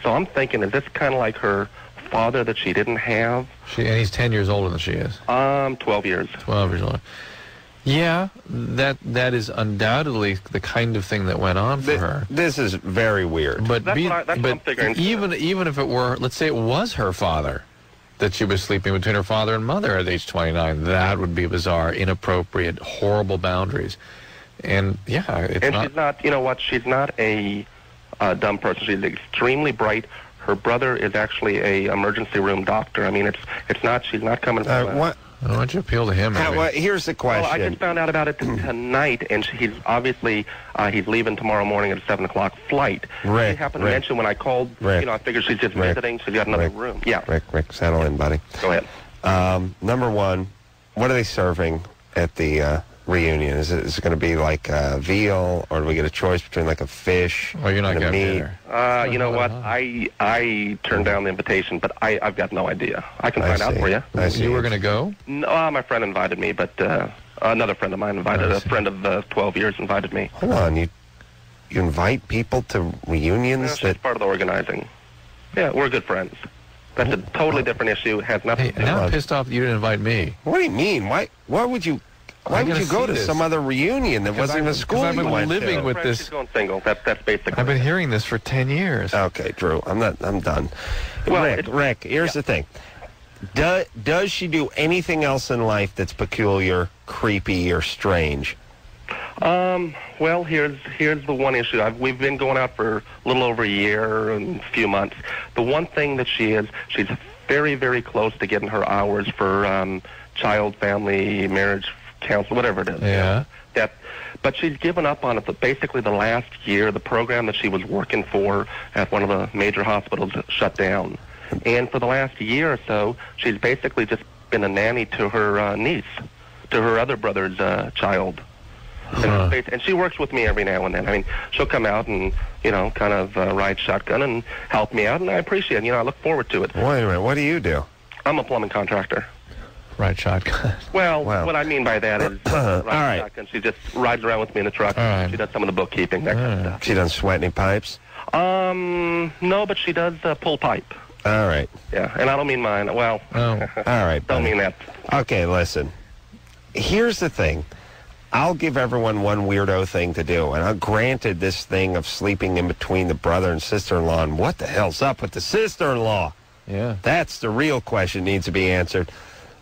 So I'm thinking, is this kind of like her father that she didn't have? And he's 10 years older than she is. 12 years. 12 years older. Yeah, that is undoubtedly the kind of thing that went on for her. This is very weird. But that's what I'm figuring. Even if it were, let's say it was her father, that she was sleeping between her father and mother at age 29, that would be bizarre, inappropriate, horrible boundaries. And yeah, it's not. She's not. You know what? She's not a dumb person. She's extremely bright. Her brother is actually a emergency room doctor. I mean, it's not. She's not coming from. What? Why don't you appeal to him? Here's the question. Well, I just found out about it tonight, and he's obviously he's leaving tomorrow morning at a 7 o'clock flight. Rick, she happened to mention when I called. Rick, I figured she's just visiting. She's got another room. Yeah. Rick, settle in, buddy. Go ahead. Number one, what are they serving at the reunion? Is it going to be like veal, or do we get a choice between like a fish you're not and a meat? You know what? I turned down the invitation, but I've got no idea. I can find out for you. You were going to go? No, my friend invited me, but another friend of mine invited. A friend of 12 years invited me. Hold on, you invite people to reunions? That's part of the organizing. Yeah, we're good friends. That's a totally different issue. It has nothing. Hey, now I'm pissed off that you didn't invite me. What do you mean? Why would you? Why would you go to some other reunion that wasn't even a school you went to? I've been living with this. She's going single. That's basically. I've been hearing this for 10 years. Okay, Drew, I'm done. Well, Rick, here's the thing. Does she do anything else in life that's peculiar, creepy, or strange? Well, here's the one issue. We've been going out for a little over a year and a few months. The one thing that she's very, very close to getting her hours for child, family, marriage counsel, whatever it is. Yeah. But she's given up on it. Basically, the last year, the program that she was working for at one of the major hospitals shut down. And for the last year or so, she's basically just been a nanny to her niece, to her other brother's child. And she works with me every now and then. I mean, she'll come out and, kind of ride shotgun and help me out, and I appreciate it. I look forward to it. Wait a minute. What do you do? I'm a plumbing contractor. Ride shotgun. Well, what I mean by that is ride shotgun. She just rides around with me in the truck. Right. She does some of the bookkeeping, that kind of stuff. She doesn't sweat any pipes? No, but she does pull pipe. All right. Yeah, and I don't mean mine. Well, all right. Don't mean that. Okay, listen. Here's the thing. I'll give everyone one weirdo thing to do, and granted this thing of sleeping in between the brother and sister-in-law, and what the hell's up with the sister-in-law? Yeah. That's the real question needs to be answered.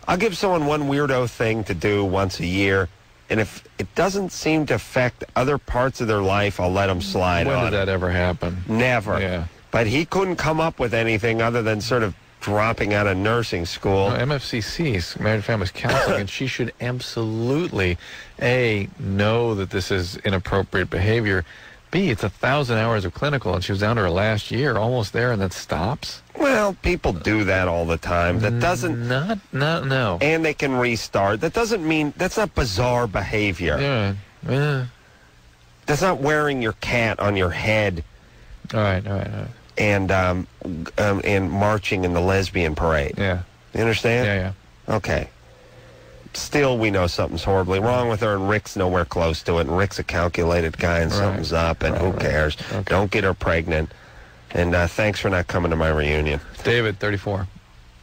I'll give someone one weirdo thing to do once a year, and if it doesn't seem to affect other parts of their life, I'll let them slide on it. When did that ever happen? Never. Yeah. But he couldn't come up with anything other than sort of dropping out of nursing school. No, MFCC, Married Families Counseling, and she should absolutely, A, know that this is inappropriate behavior. B, it's 1,000 hours of clinical, and she was down to her last year, almost there, and then stops. Well, people do that all the time. That doesn't... No. And they can restart. That doesn't mean... That's not bizarre behavior. Yeah. That's not wearing your cat on your head. All right. And marching in the lesbian parade. Yeah. You understand? Yeah. Okay. Still, we know something's horribly wrong with her, and Rick's nowhere close to it, and Rick's a calculated guy, and something's up, and who cares? Okay. Don't get her pregnant. And thanks for not coming to my reunion. David, 34.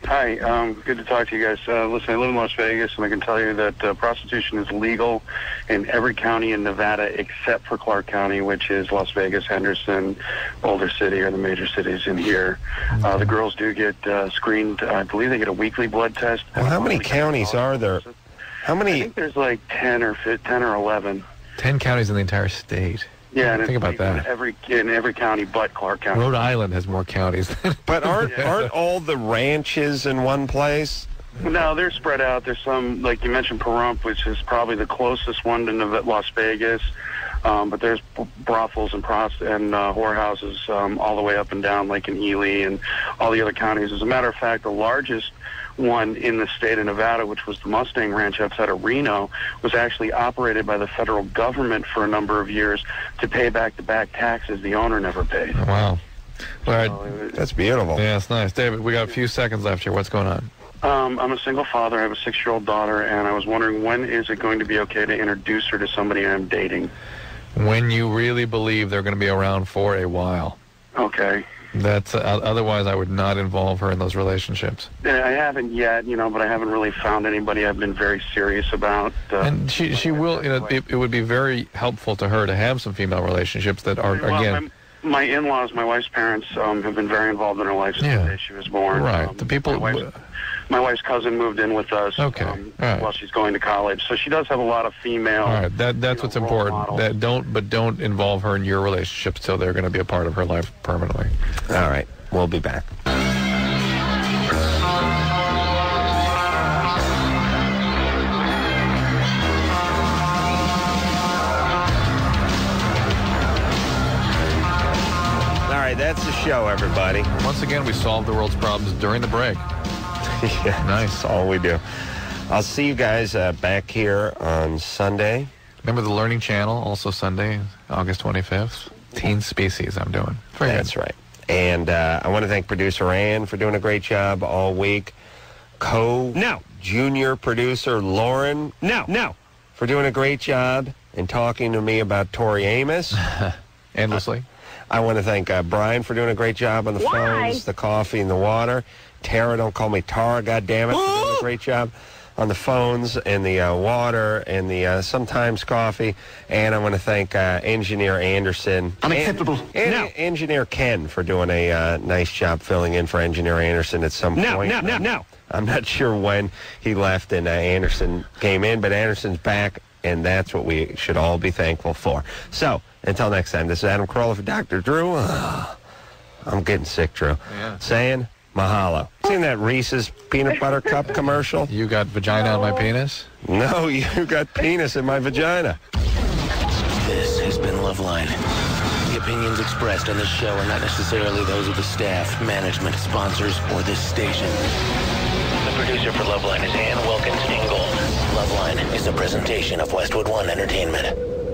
Hi, good to talk to you guys. Listen, I live in Las Vegas, and I can tell you that prostitution is legal in every county in Nevada except for Clark County, which is Las Vegas, Henderson, Boulder City, or the major cities in here. The girls do get screened. I believe they get a weekly blood test. Well, how many counties are there? How many? I think there's like 10 or 11. 10 counties in the entire state. Yeah, and think about that. In every county but Clark County. Rhode Island has more counties. But aren't all the ranches in one place? No, they're spread out. There's some, like you mentioned, Pahrump, which is probably the closest one to Las Vegas. But there's brothels and whorehouses all the way up and down Lake and Ely and all the other counties. As a matter of fact, the largest one in the state of Nevada, which was the Mustang Ranch outside of Reno, was actually operated by the federal government for a number of years to pay back the back taxes the owner never paid. Wow. All right. That's beautiful. Yeah, it's nice. David, we got a few seconds left here. What's going on? I'm a single father. I have a 6-year-old daughter, and I was wondering, when is it going to be okay to introduce her to somebody I'm dating? When you really believe they're going to be around for a while. Okay. That's otherwise I would not involve her in those relationships. I haven't yet, but I haven't really found anybody I've been very serious about. And she will, it would be very helpful to her to have some female relationships that are, again... My in-laws, my wife's parents, have been very involved in her life since the day she was born. Right. The people... My wife's cousin moved in with us while she's going to college, so she does have a lot of female. All right, that's what's important. Don't involve her in your relationships till they're going to be a part of her life permanently. All right, we'll be back. All right, that's the show, everybody. Once again, we solved the world's problems during the break. Yeah, nice. That's all we do. I'll see you guys back here on Sunday. Remember the Learning Channel, also Sunday, August 25th? Teen Species I'm doing. That's right. And I want to thank producer Ann for doing a great job all week. Junior producer Lauren. For doing a great job and talking to me about Tori Amos. Endlessly. I want to thank Brian for doing a great job on the phones, the coffee, and the water. Tara, don't call me Tara, goddammit, for doing a great job on the phones and the water and the sometimes coffee. And I want to thank Engineer Anderson. Unacceptable. And Engineer Ken for doing a nice job filling in for Engineer Anderson at some point. I'm not sure when he left and Anderson came in, but Anderson's back, and that's what we should all be thankful for. So, until next time, this is Adam Carolla for Dr. Drew. I'm getting sick, Drew. Yeah. Saying mahalo. Seen that Reese's peanut butter cup commercial? You got vagina on my penis? No, you got penis in my vagina. This has been Loveline. The opinions expressed on this show are not necessarily those of the staff, management, sponsors, or this station. The producer for Loveline is Ann Wilkins Ingold. Loveline is a presentation of Westwood One Entertainment.